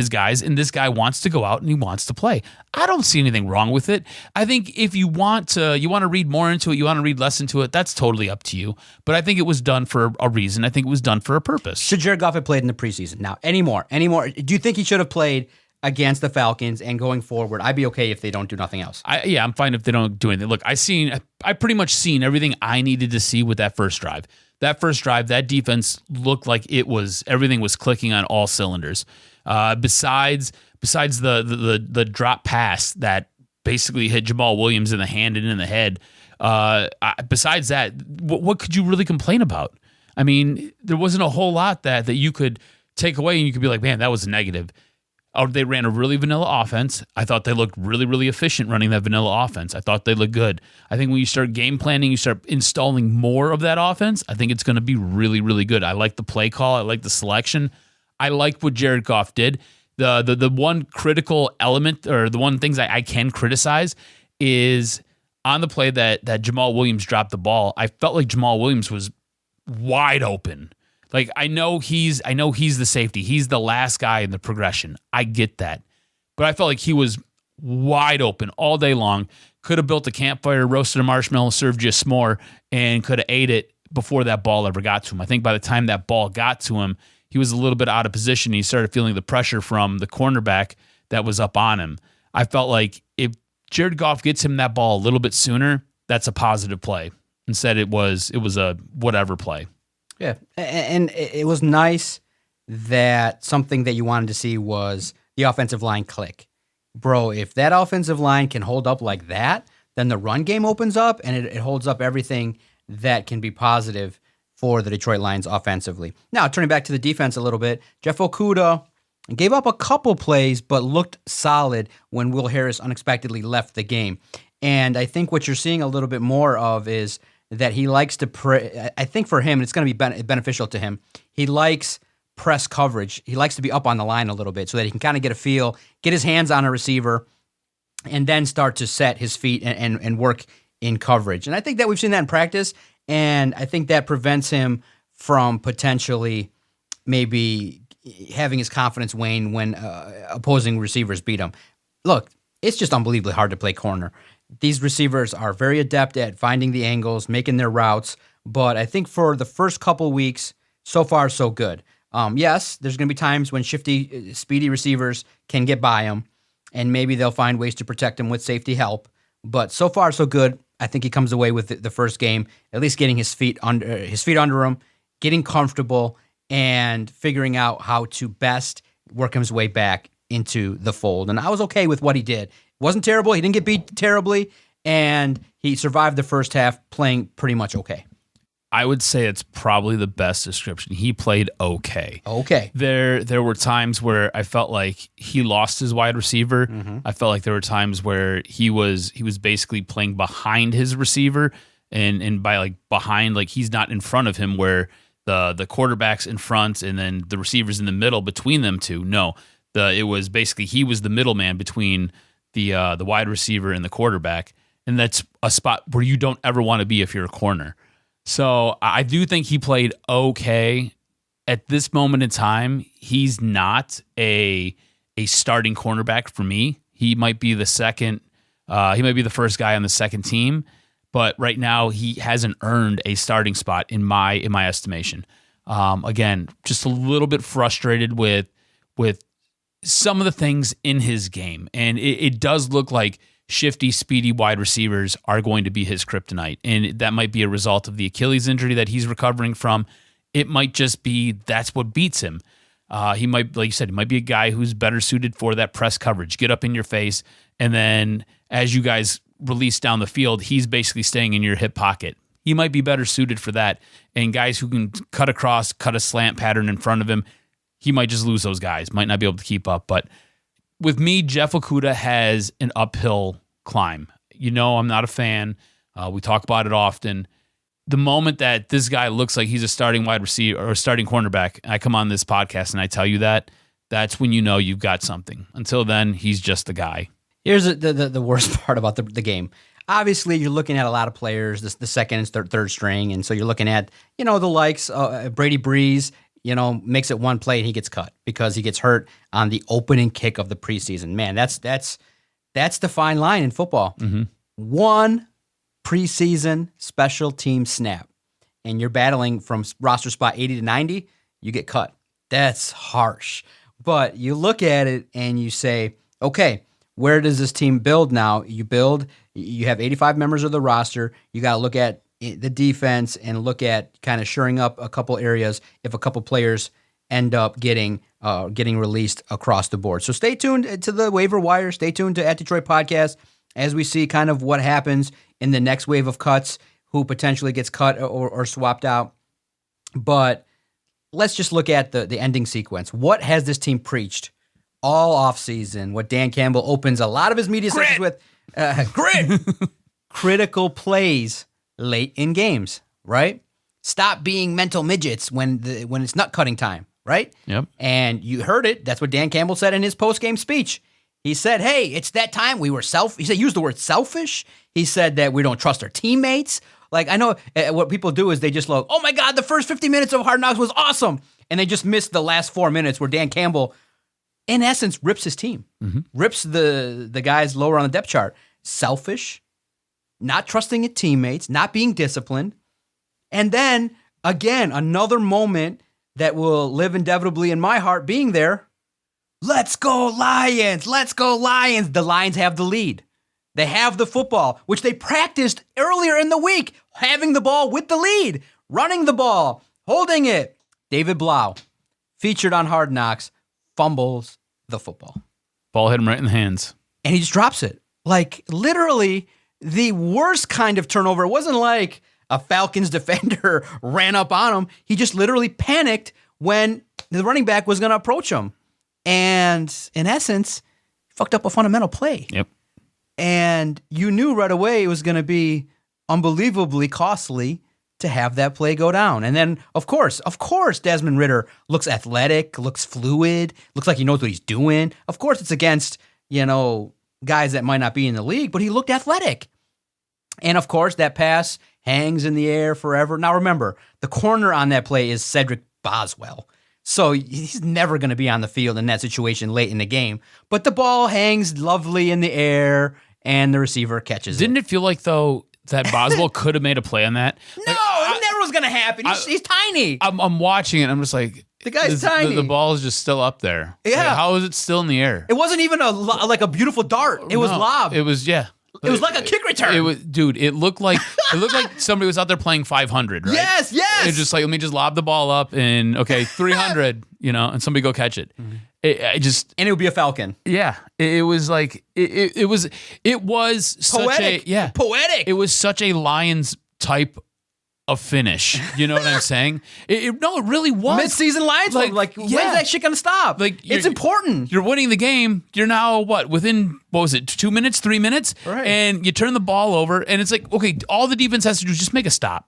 guys, and this guy wants to go out and he wants to play. I don't see anything wrong with it. I think if you want to read more into it, you want to read less into it, that's totally up to you. But I think it was done for a reason. I think it was done for a purpose. Should Jared Goff have played in the preseason? Now, anymore? Do you think he should have played against the Falcons and going forward? I'd be okay if they don't do nothing else. I'm fine if they don't do anything. Look, I pretty much seen everything I needed to see with that first drive. That first drive, that defense looked like everything was clicking on all cylinders. Besides the drop pass that basically hit Jamal Williams in the hand and in the head, besides that, what could you really complain about? I mean, there wasn't a whole lot that you could take away and you could be like, man, that was a negative. They ran a really vanilla offense. I thought they looked really, really efficient running that vanilla offense. I thought they looked good. I think when you start game planning, you start installing more of that offense, I think it's going to be really, really good. I like the play call. I like the selection. I like what Jared Goff did. The one critical element, or the one things I can criticize, is on the play that Jamal Williams dropped the ball. I felt like Jamal Williams was wide open. Like I know he's the safety. He's the last guy in the progression. I get that. But I felt like he was wide open all day long. Could have built a campfire, roasted a marshmallow, served you a s'more, and could have ate it before that ball ever got to him. I think by the time that ball got to him, he was a little bit out of position. He started feeling the pressure from the cornerback that was up on him. I felt like if Jared Goff gets him that ball a little bit sooner, that's a positive play. Instead, it was a whatever play. Yeah, and it was nice that something that you wanted to see was the offensive line click. Bro, if that offensive line can hold up like that, then the run game opens up and it holds up everything that can be positive for the Detroit Lions offensively. Now, turning back to the defense a little bit, Jeff Okudah gave up a couple plays but looked solid when Will Harris unexpectedly left the game. And I think what you're seeing a little bit more of is that he likes to I think for him, it's going to be beneficial to him. He likes press coverage. He likes to be up on the line a little bit so that he can kind of get a feel, get his hands on a receiver, and then start to set his feet and work in coverage. And I think that we've seen that in practice, and I think that prevents him from potentially maybe having his confidence wane when opposing receivers beat him. Look, it's just unbelievably hard to play corner. These receivers are very adept at finding the angles, making their routes, but I think for the first couple weeks, so far, so good. Yes, there's going to be times when shifty, speedy receivers can get by him, and maybe they'll find ways to protect him with safety help, but so far, so good. I think he comes away with the first game, at least getting his feet under him, getting comfortable, and figuring out how to best work his way back into the fold. And I was okay with what he did. Wasn't terrible. He didn't get beat terribly, and he survived the first half playing pretty much okay. I would say it's probably the best description. He played okay. Okay. There were times where I felt like he lost his wide receiver. I felt like there were times where he was basically playing behind his receiver, and by like behind, like he's not in front of him where the quarterback's in front and then the receiver's in the middle between them two. No, it was basically he was the middleman between the wide receiver and the quarterback, and that's a spot where you don't ever want to be if you're a corner. So I do think he played okay. At this moment in time, he's not a starting cornerback for me. He might be the second. He might be the first guy on the second team, but right now he hasn't earned a starting spot in my estimation. Again, just a little bit frustrated with some of the things in his game, and it does look like shifty, speedy wide receivers are going to be his kryptonite, and that might be a result of the Achilles injury that he's recovering from. It might just be that's what beats him. He might, like you said, he might be a guy who's better suited for that press coverage, get up in your face, and then as you guys release down the field, he's basically staying in your hip pocket. He might be better suited for that, and guys who can cut across, cut a slant pattern in front of him, he might just lose those guys, might not be able to keep up. But with me, Jeff Okudah has an uphill climb. You know, I'm not a fan. We talk about it often. The moment that this guy looks like he's a starting wide receiver or a starting cornerback, I come on this podcast and I tell you that's when you know you've got something. Until then, he's just a guy. Here's the worst part about the game. Obviously, you're looking at a lot of players, the second and third string, and so you're looking at, the likes, Brady Breeze, makes it one play and he gets cut because he gets hurt on the opening kick of the preseason. Man, that's the fine line in football. Mm-hmm. One preseason special team snap, and you're battling from roster spot 80 to 90, you get cut. That's harsh. But you look at it and you say, okay, where does this team build now? You have 85 members of the roster. You got to look at the defense and look at kind of shoring up a couple areas if a couple players end up getting released across the board. So stay tuned to the waiver wire. Stay tuned to @Detroit Podcast as we see kind of what happens in the next wave of cuts, who potentially gets cut or swapped out. But let's just look at the ending sequence. What has this team preached all offseason? What Dan Campbell opens a lot of his media sessions with, grit, critical plays late in games, right? Stop being mental midgets when it's nut cutting time, right? Yep. And you heard it. That's what Dan Campbell said in his post-game speech. He said, hey, it's that time we were he said, use the word selfish. He said that we don't trust our teammates. Like, I know what people do is they just look, oh my God, the first 50 minutes of Hard Knocks was awesome. And they just missed the last 4 minutes where Dan Campbell, in essence, rips his team, rips the guys lower on the depth chart. Selfish, not trusting his teammates, not being disciplined. And then, again, another moment that will live indefinitely in my heart being there. Let's go Lions! Let's go Lions! The Lions have the lead. They have the football, which they practiced earlier in the week, having the ball with the lead, running the ball, holding it. David Blau, featured on Hard Knocks, fumbles the football. Ball hit him right in the hands. And he just drops it. Like, literally, the worst kind of turnover. It wasn't like a Falcons defender ran up on him. He just literally panicked when the running back was going to approach him. And in essence, fucked up a fundamental play. Yep. And you knew right away it was going to be unbelievably costly to have that play go down. And then, of course, Desmond Ridder looks athletic, looks fluid, looks like he knows what he's doing. Of course, it's against, guys that might not be in the league, but he looked athletic. And, of course, that pass hangs in the air forever. Now, remember, the corner on that play is Cedric Boswell. So he's never going to be on the field in that situation late in the game. But the ball hangs lovely in the air, and the receiver catches it. Didn't it feel like, though, that Boswell could have made a play on that? No, it never was going to happen. He's tiny. I'm watching it, I'm just like... The guy's tiny. The ball is just still up there. Yeah. Like, how is it still in the air? It wasn't even like a beautiful dart. It was lob. It was, yeah. It was like a kick return. It was, dude. It looked like somebody was out there playing 500, right? Yes. It's just like, let me just lob the ball up and 300, and somebody go catch it. Mm-hmm. And it would be a Falcon. Yeah, it was like it was such poetic. Poetic. It was such a Lions type of finish. You know what I'm saying? It really was. Mid-season Lions. When's that shit gonna stop? It's important. You're winning the game. You're now within 2 minutes, 3 minutes, right? And you turn the ball over, and it's like, okay, all the defense has to do is just make a stop.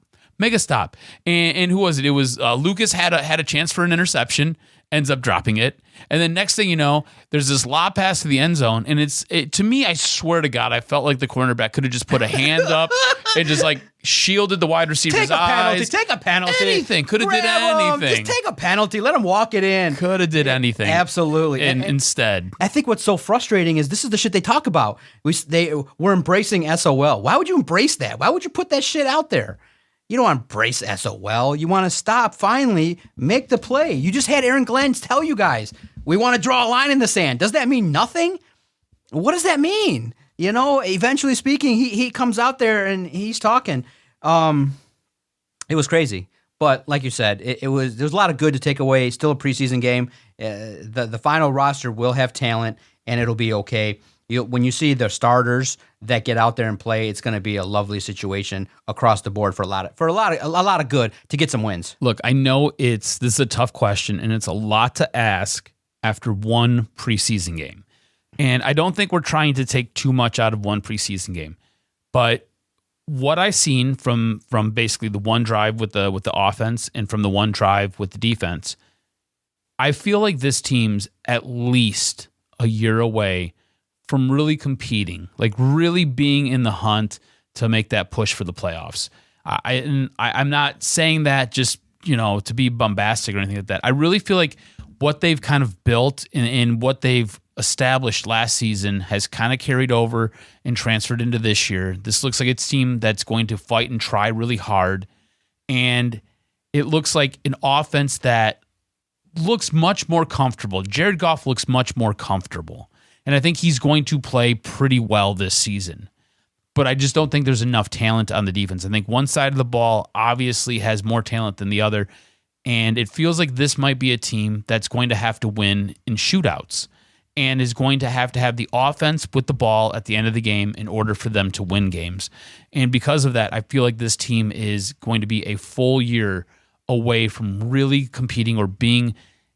And who was it? It was Lucas had a chance for an interception, ends up dropping it, and then next thing you know, there's this lob pass to the end zone, and to me, I swear to God, I felt like the cornerback could have just put a hand up and just shielded the wide receiver's eyes. Take a penalty. Anything. Could have did anything. Just take a penalty. Let him walk it in. Could have did anything. Absolutely. And instead, I think what's so frustrating is this is the shit they talk about. We're embracing SOL. Why would you embrace that? Why would you put that shit out there? You don't want to embrace SOL. You want to stop, finally, make the play. You just had Aaron Glenn tell you guys, we want to draw a line in the sand. Does that mean nothing? What does that mean? Eventually speaking, he comes out there and he's talking. It was crazy. But like you said, there was a lot of good to take away. Still a preseason game. The final roster will have talent, and it'll be okay. When you see the starters that get out there and play, it's going to be a lovely situation across the board for a lot of good to get some wins. Look, I know this is a tough question, and it's a lot to ask after one preseason game. And I don't think we're trying to take too much out of one preseason game. But what I've seen from basically the one drive with the offense and from the one drive with the defense, I feel like this team's at least a year away from really competing, like really being in the hunt to make that push for the playoffs. I'm not saying that just, to be bombastic or anything like that. I really feel like what they've kind of built and what they've established last season has kind of carried over and transferred into this year. This looks like it's a team that's going to fight and try really hard. And it looks like an offense that looks much more comfortable. Jared Goff looks much more comfortable. And I think he's going to play pretty well this season. But I just don't think there's enough talent on the defense. I think one side of the ball obviously has more talent than the other. And it feels like this might be a team that's going to have to win in shootouts and is going to have the offense with the ball at the end of the game in order for them to win games. And because of that, I feel like this team is going to be a full year away from really competing or being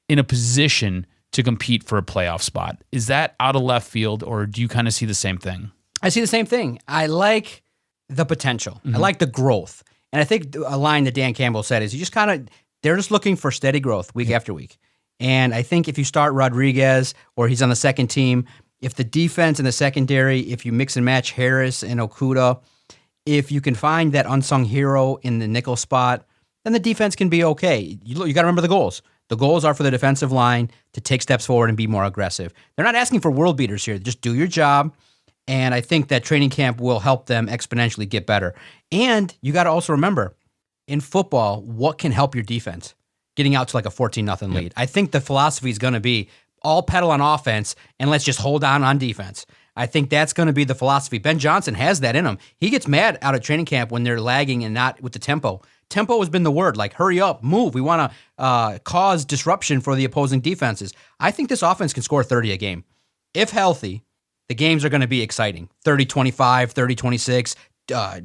in a position to compete for a playoff spot. Is that out of left field, or do you kind of see the same thing? I see the same thing. I like the potential. I like the growth. And I think a line that Dan Campbell said is they're just looking for steady growth week after week. And I think if you start Rodriguez or he's on the second team, if the defense and the secondary, if you mix and match Harris and Okudah, if you can find that unsung hero in the nickel spot, then the defense can be okay. You got to remember the goals. The goals are for the defensive line to take steps forward and be more aggressive. They're not asking for world beaters here. Just do your job, and I think that training camp will help them exponentially get better. And you got to also remember, in football, what can help your defense? Getting out to like a 14-0 lead. I think the philosophy is going to be all pedal on offense, and let's just hold on defense. I think that's going to be the philosophy. Ben Johnson has that in him. He gets mad out of training camp when they're lagging and not with the tempo. Tempo has been the word, like hurry up, move. We want to cause disruption for the opposing defenses. I think this offense can score 30 a game. If healthy, the games are going to be exciting. 30-25, 30-26,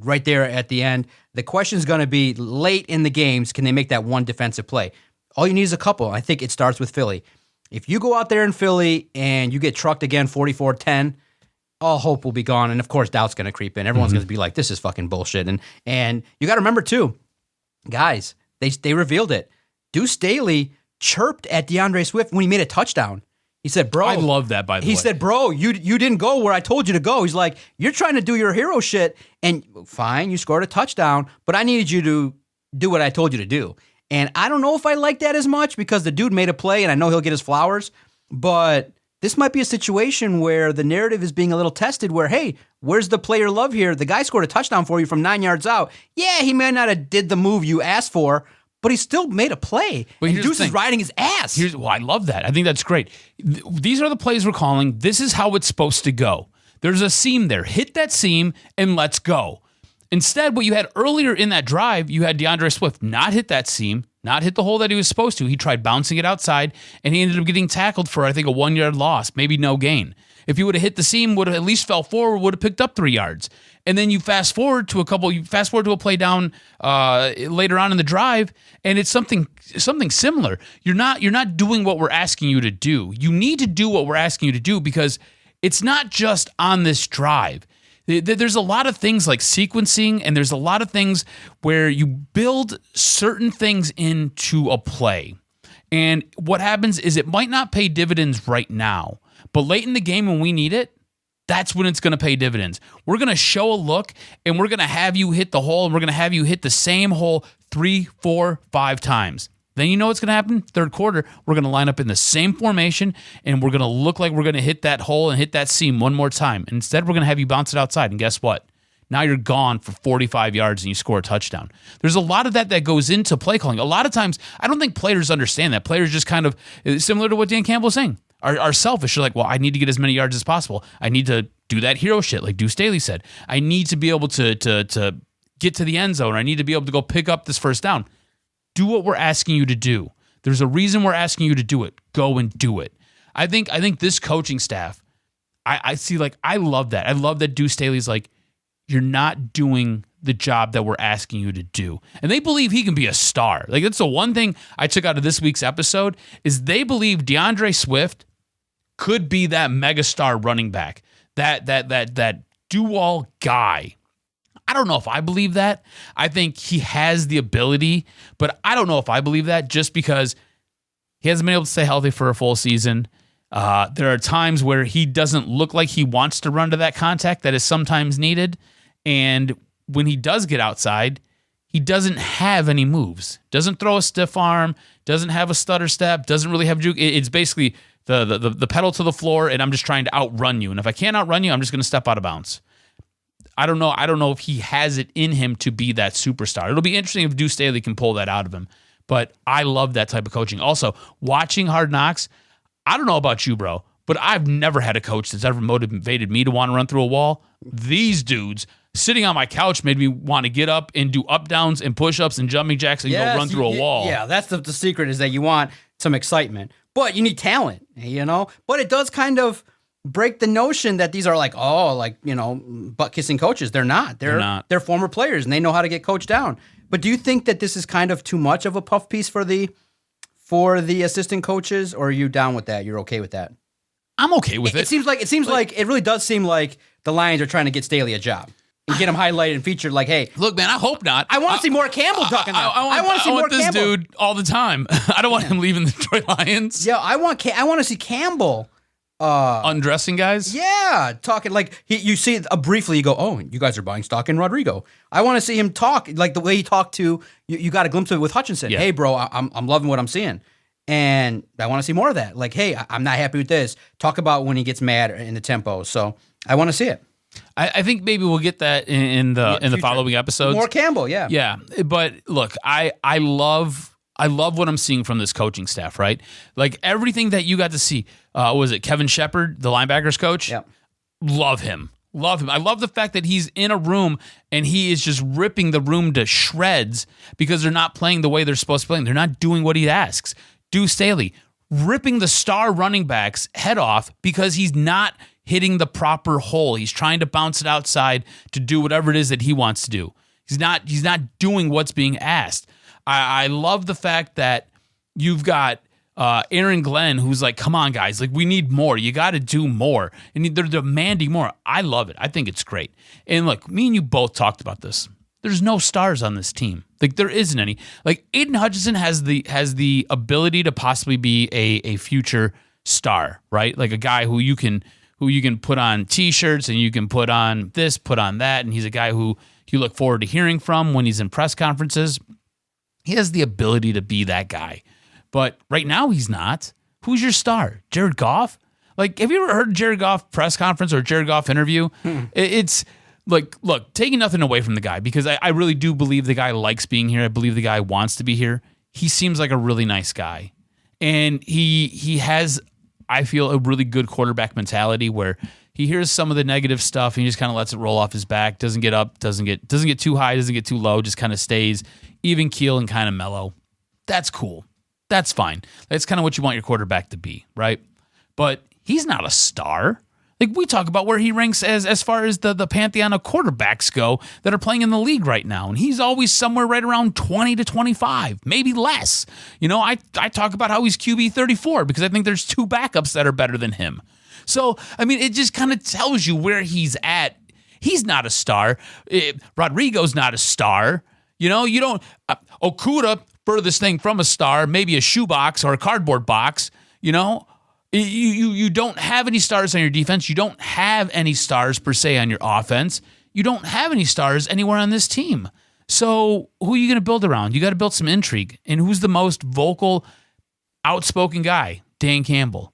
right there at the end. The question is going to be late in the games, can they make that one defensive play? All you need is a couple. I think it starts with Philly. If you go out there in Philly and you get trucked again 44-10, all hope will be gone. And, of course, doubt's going to creep in. Everyone's going to be like, this is fucking bullshit. And you got to remember, too, guys, they revealed it. Deuce Staley chirped at DeAndre Swift when he made a touchdown. He said, bro. I love that, by the way. He said, bro, you didn't go where I told you to go. He's like, you're trying to do your hero shit, and fine, you scored a touchdown, but I needed you to do what I told you to do. And I don't know if I like that as much because the dude made a play, and I know he'll get his flowers, but this might be a situation where the narrative is being a little tested where, hey, where's the player love here? The guy scored a touchdown for you from 9 yards out. Yeah, he may not have did the move you asked for, but he still made a play. But and Deuce is riding his ass. I love that. I think that's great. These are the plays we're calling. This is how it's supposed to go. There's a seam there. Hit that seam and let's go. Instead, what you had earlier in that drive, you had DeAndre Swift not hit that seam, not hit the hole that he was supposed to. He tried bouncing it outside, and he ended up getting tackled for, I think, a 1-yard loss, maybe no gain. If he would have hit the seam, would have at least fell forward, would have picked up 3 yards. And then you fast forward to a play down later on in the drive, and it's something similar. You're not doing what we're asking you to do. You need to do what we're asking you to do because it's not just on this drive. There's a lot of things like sequencing, and there's a lot of things where you build certain things into a play. And what happens is it might not pay dividends right now, but late in the game when we need it, that's when it's going to pay dividends. We're going to show a look, and we're going to have you hit the hole, and we're going to have you hit the same hole 3, 4, 5 times. Then you know what's going to happen? Third quarter, we're going to line up in the same formation, and we're going to look like we're going to hit that hole and hit that seam one more time. And instead, we're going to have you bounce it outside, and guess what? Now you're gone for 45 yards and you score a touchdown. There's a lot of that goes into play calling. A lot of times, I don't think players understand that. Players just kind of, similar to what Dan Campbell was saying, are selfish. You're like, well, I need to get as many yards as possible. I need to do that hero shit, like Deuce Staley said. I need to be able to get to the end zone. I need to be able to go pick up this first down. Do what we're asking you to do. There's a reason we're asking you to do it. Go and do it. I think this coaching staff, I see, like, I love that. I love that Deuce Staley's like, you're not doing the job that we're asking you to do. And they believe he can be a star. Like, that's the one thing I took out of this week's episode is they believe DeAndre Swift could be that megastar running back, that do-all guy. I don't know if I believe that. I think he has the ability, but I don't know if I believe that just because he hasn't been able to stay healthy for a full season. There are times where he doesn't look like he wants to run to that contact that is sometimes needed. And when he does get outside, he doesn't have any moves. Doesn't throw a stiff arm, doesn't have a stutter step, doesn't really have juke. It's basically the pedal to the floor, and I'm just trying to outrun you. And if I can't outrun you, I'm just going to step out of bounds. I don't know if he has it in him to be that superstar. It'll be interesting if Deuce Staley can pull that out of him. But I love that type of coaching. Also, watching Hard Knocks, I don't know about you, bro, but I've never had a coach that's ever motivated me to want to run through a wall. These dudes sitting on my couch made me want to get up and do up downs and push-ups and jumping jacks and go run through a wall. Yeah, that's the secret, is that you want some excitement. But you need talent, you know? But it does kind of break the notion that these are like, butt-kissing coaches. They're not. They're not. They're former players, and they know how to get coached down. But do you think that this is kind of too much of a puff piece for the assistant coaches, or are you down with that? You're okay with that? I'm okay with it. It seems like it really does seem like the Lions are trying to get Staley a job and get him highlighted and featured. Like, hey, look, man, I hope not. I want to see more Campbell ducking. I want to see more this Campbell. Dude all the time. I don't want him leaving the Detroit Lions. Yeah, I want to see Campbell. Undressing guys? Yeah, talking like you see briefly. You go, oh, you guys are buying stock in Rodrigo. I want to see him talk like the way he talked to you. You got a glimpse of it with Hutchinson. Yeah. Hey, bro, I'm loving what I'm seeing, and I want to see more of that. Like, hey, I'm not happy with this. Talk about when he gets mad in the tempo. So I want to see it. I think maybe we'll get that in the following episodes. More Campbell, yeah. Yeah, but look, I love what I'm seeing from this coaching staff, right? Like everything that you got to see. Was it Kevin Shepard, the linebackers coach? Yep. love him. Love him. I love the fact that he's in a room and he is just ripping the room to shreds because they're not playing the way they're supposed to play. They're not doing what he asks. Deuce Staley, ripping the star running back's head off because he's not hitting the proper hole. He's trying to bounce it outside to do whatever it is that he wants to do. He's not doing what's being asked. I love the fact that you've got Aaron Glenn, who's like, come on, guys, like we need more. You got to do more. And they're demanding more. I love it. I think it's great. And look, me and you both talked about this. There's no stars on this team. Like there isn't any. Like Aidan Hutchinson has the ability to possibly be a future star, right? Like a guy who you can put on T-shirts and you can put on this, put on that, and he's a guy who you look forward to hearing from when he's in press conferences. He has the ability to be that guy. But right now he's not. Who's your star? Jared Goff? Like, have you ever heard Jared Goff press conference or Jared Goff interview? It's like, look, taking nothing away from the guy because I really do believe the guy likes being here. I believe the guy wants to be here. He seems like a really nice guy. And he has, I feel, a really good quarterback mentality where he hears some of the negative stuff and he just kind of lets it roll off his back, doesn't get up, doesn't get too high, doesn't get too low, just kind of stays even keel and kind of mellow. That's cool. That's fine. That's kind of what you want your quarterback to be, right? But he's not a star. Like we talk about where he ranks as far as the pantheon of quarterbacks go that are playing in the league right now. And he's always somewhere right around 20 to 25, maybe less. You know, I talk about how he's QB 34 because I think there's two backups that are better than him. So, I mean, it just kind of tells you where he's at. He's not a star. Rodrigo's not a star. You know, you don't Okudah, furthest thing from a star, maybe a shoebox or a cardboard box. You know, you don't have any stars on your defense. You don't have any stars per se on your offense. You don't have any stars anywhere on this team. So who are you going to build around? You got to build some intrigue. And who's the most vocal, outspoken guy? Dan Campbell,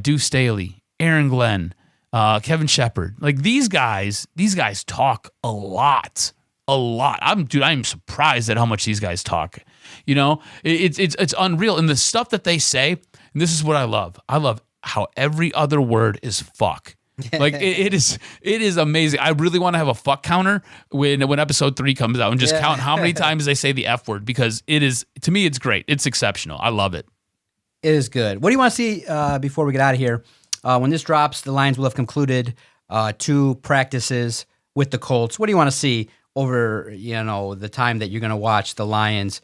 Deuce Staley, Aaron Glenn, Kevin Shepard. Like these guys talk a lot. I'm surprised at how much these guys talk. You know, it's unreal. And the stuff that they say, and this is what I love. I love how every other word is fuck. Like it is amazing. I really want to have a fuck counter when episode 3 comes out and just count how many times they say the F word because it is, to me, it's great. It's exceptional. I love it. It is good. What do you want to see before we get out of here? When this drops, the Lions will have concluded 2 practices with the Colts. What do you want to see over, you know, the time that you're going to watch the Lions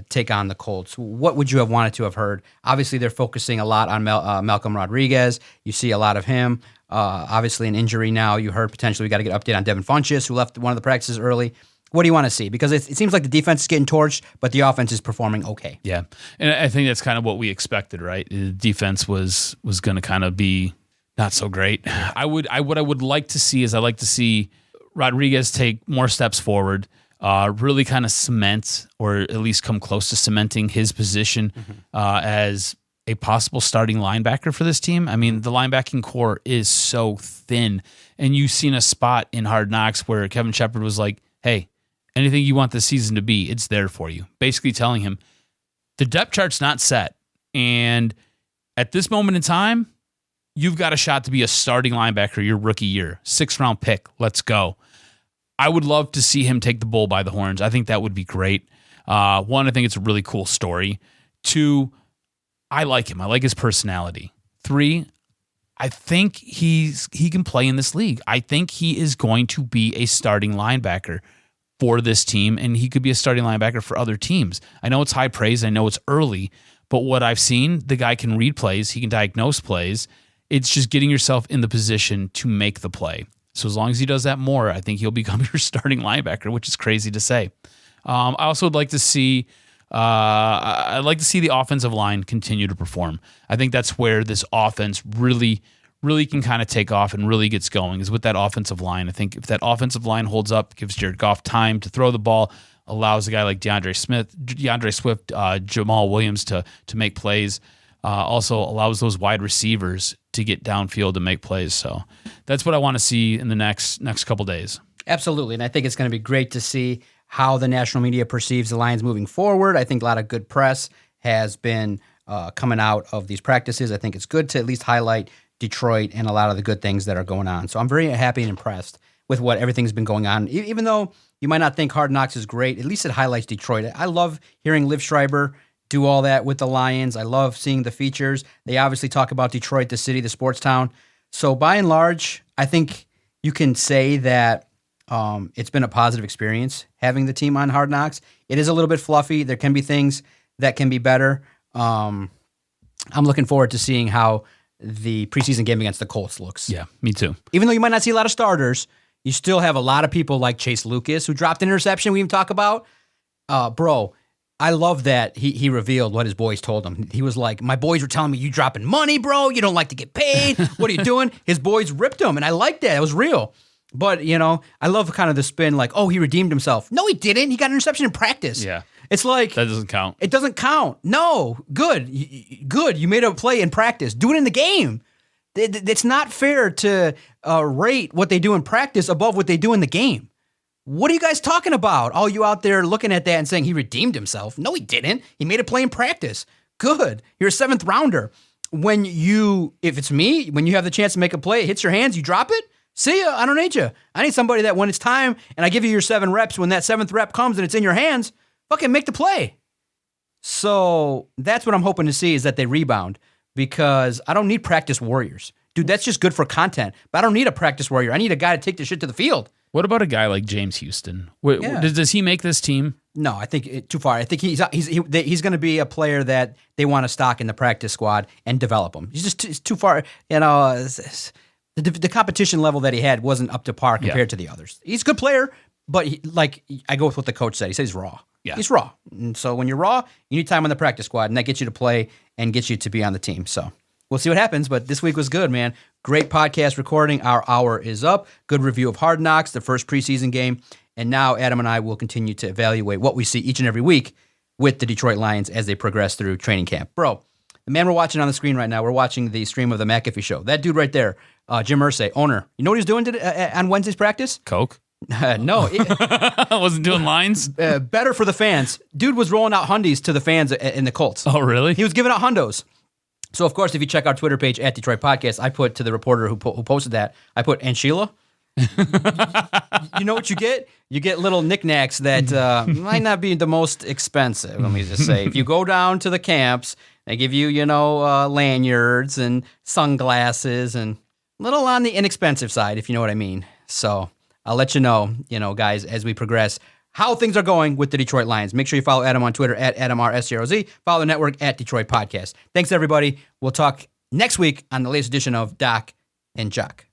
take on the Colts? What would you have wanted to have heard? Obviously, they're focusing a lot on Malcolm Rodriguez. You see a lot of him. Obviously, an injury now. You heard potentially we got to get an update on Devin Funchess, who left one of the practices early. What do you want to see? Because it seems like the defense is getting torched, but the offense is performing okay. Yeah, and I think that's kind of what we expected, right? The defense was going to kind of be not so great. What I would like to see is I'd like to see Rodriguez take more steps forward, really kind of cement or at least come close to cementing his position as a possible starting linebacker for this team. I mean, the linebacking core is so thin, and you've seen a spot in Hard Knocks where Kevin Shepard was like, hey, anything you want this season to be, it's there for you. Basically telling him the depth chart's not set, and at this moment in time, you've got a shot to be a starting linebacker your rookie year. 6th-round pick. Let's go. I would love to see him take the bull by the horns. I think that would be great. 1, I think it's a really cool story. 2, I like him. I like his personality. 3, I think he can play in this league. I think he is going to be a starting linebacker for this team, and he could be a starting linebacker for other teams. I know it's high praise. I know it's early, but what I've seen, the guy can read plays. He can diagnose plays. It's just getting yourself in the position to make the play. So as long as he does that more, I think he'll become your starting linebacker, which is crazy to say. I also would like to see I'd like to see the offensive line continue to perform. I think that's where this offense really can kind of take off and really gets going is with that offensive line. I think if that offensive line holds up, gives Jared Goff time to throw the ball, allows a guy like DeAndre Swift, Jamal Williams to make plays, also allows those wide receivers to get downfield and make plays. So that's what I want to see in the next couple days. Absolutely, and I think it's going to be great to see how the national media perceives the Lions moving forward. I think a lot of good press has been coming out of these practices. I think it's good to at least highlight Detroit and a lot of the good things that are going on. So I'm very happy and impressed with what everything's been going on. Even though you might not think Hard Knocks is great, at least it highlights Detroit. I love hearing Liv Schreiber do all that with the Lions. I love seeing the features. They obviously talk about Detroit, the city, the sports town. So by and large, I think you can say that it's been a positive experience having the team on Hard Knocks. It is a little bit fluffy. There can be things that can be better. I'm looking forward to seeing how the preseason game against the Colts looks. Yeah, me too. Even though you might not see a lot of starters, you still have a lot of people like Chase Lucas, who dropped an interception we even talk about. Bro, I love that he revealed what his boys told him. He was like, my boys were telling me, you dropping money, bro. You don't like to get paid. What are you doing? His boys ripped him, and I like that. It was real. But, you know, I love kind of the spin like, oh, he redeemed himself. No, he didn't. He got an interception in practice. Yeah. It's like... That doesn't count. It doesn't count. No. Good. Good. You made a play in practice. Do it in the game. It's not fair to rate what they do in practice above what they do in the game. What are you guys talking about? All you out there looking at that and saying he redeemed himself. No, he didn't. He made a play in practice. Good. You're a 7th rounder. If it's me, when you have the chance to make a play, it hits your hands, you drop it. See ya. I don't need you. I need somebody that when it's time and I give you your 7 reps, when that 7th rep comes and it's in your hands, fucking make the play. So that's what I'm hoping to see, is that they rebound, because I don't need practice warriors. Dude, that's just good for content. But I don't need a practice warrior. I need a guy to take the shit to the field. What about a guy like James Houston? Does he make this team? No, I think too far. I think he's going to be a player that they want to stock in the practice squad and develop him. He's just too far. You know, the competition level that he had wasn't up to par compared to the others. He's a good player, but I go with what the coach said. He said he's raw. Yeah. He's raw. And so when you're raw, you need time on the practice squad, and that gets you to play and gets you to be on the team. So we'll see what happens, but this week was good, man. Great podcast recording. Our hour is up. Good review of Hard Knocks, the first preseason game. And now Adam and I will continue to evaluate what we see each and every week with the Detroit Lions as they progress through training camp. Bro, the man we're watching on the screen right now, we're watching the stream of the McAfee show. That dude right there, Jim Irsay, owner. You know what he was doing today, on Wednesday's practice? Coke? No. I wasn't doing lines? Better for the fans. Dude was rolling out hundies to the fans in the Colts. Oh, really? He was giving out hundos. So, of course, if you check our Twitter page at Detroit Podcast, I put to the reporter who posted that, I put, and Sheila? You know what you get? You get little knickknacks that might not be the most expensive, let me just say. If you go down to the camps, they give you, lanyards and sunglasses and a little on the inexpensive side, if you know what I mean. So I'll let you know, guys, as we progress, how things are going with the Detroit Lions. Make sure you follow Adam on Twitter at AdamRSCROZ. Follow the network at Detroit Podcast. Thanks, everybody. We'll talk next week on the latest edition of Doc and Jock.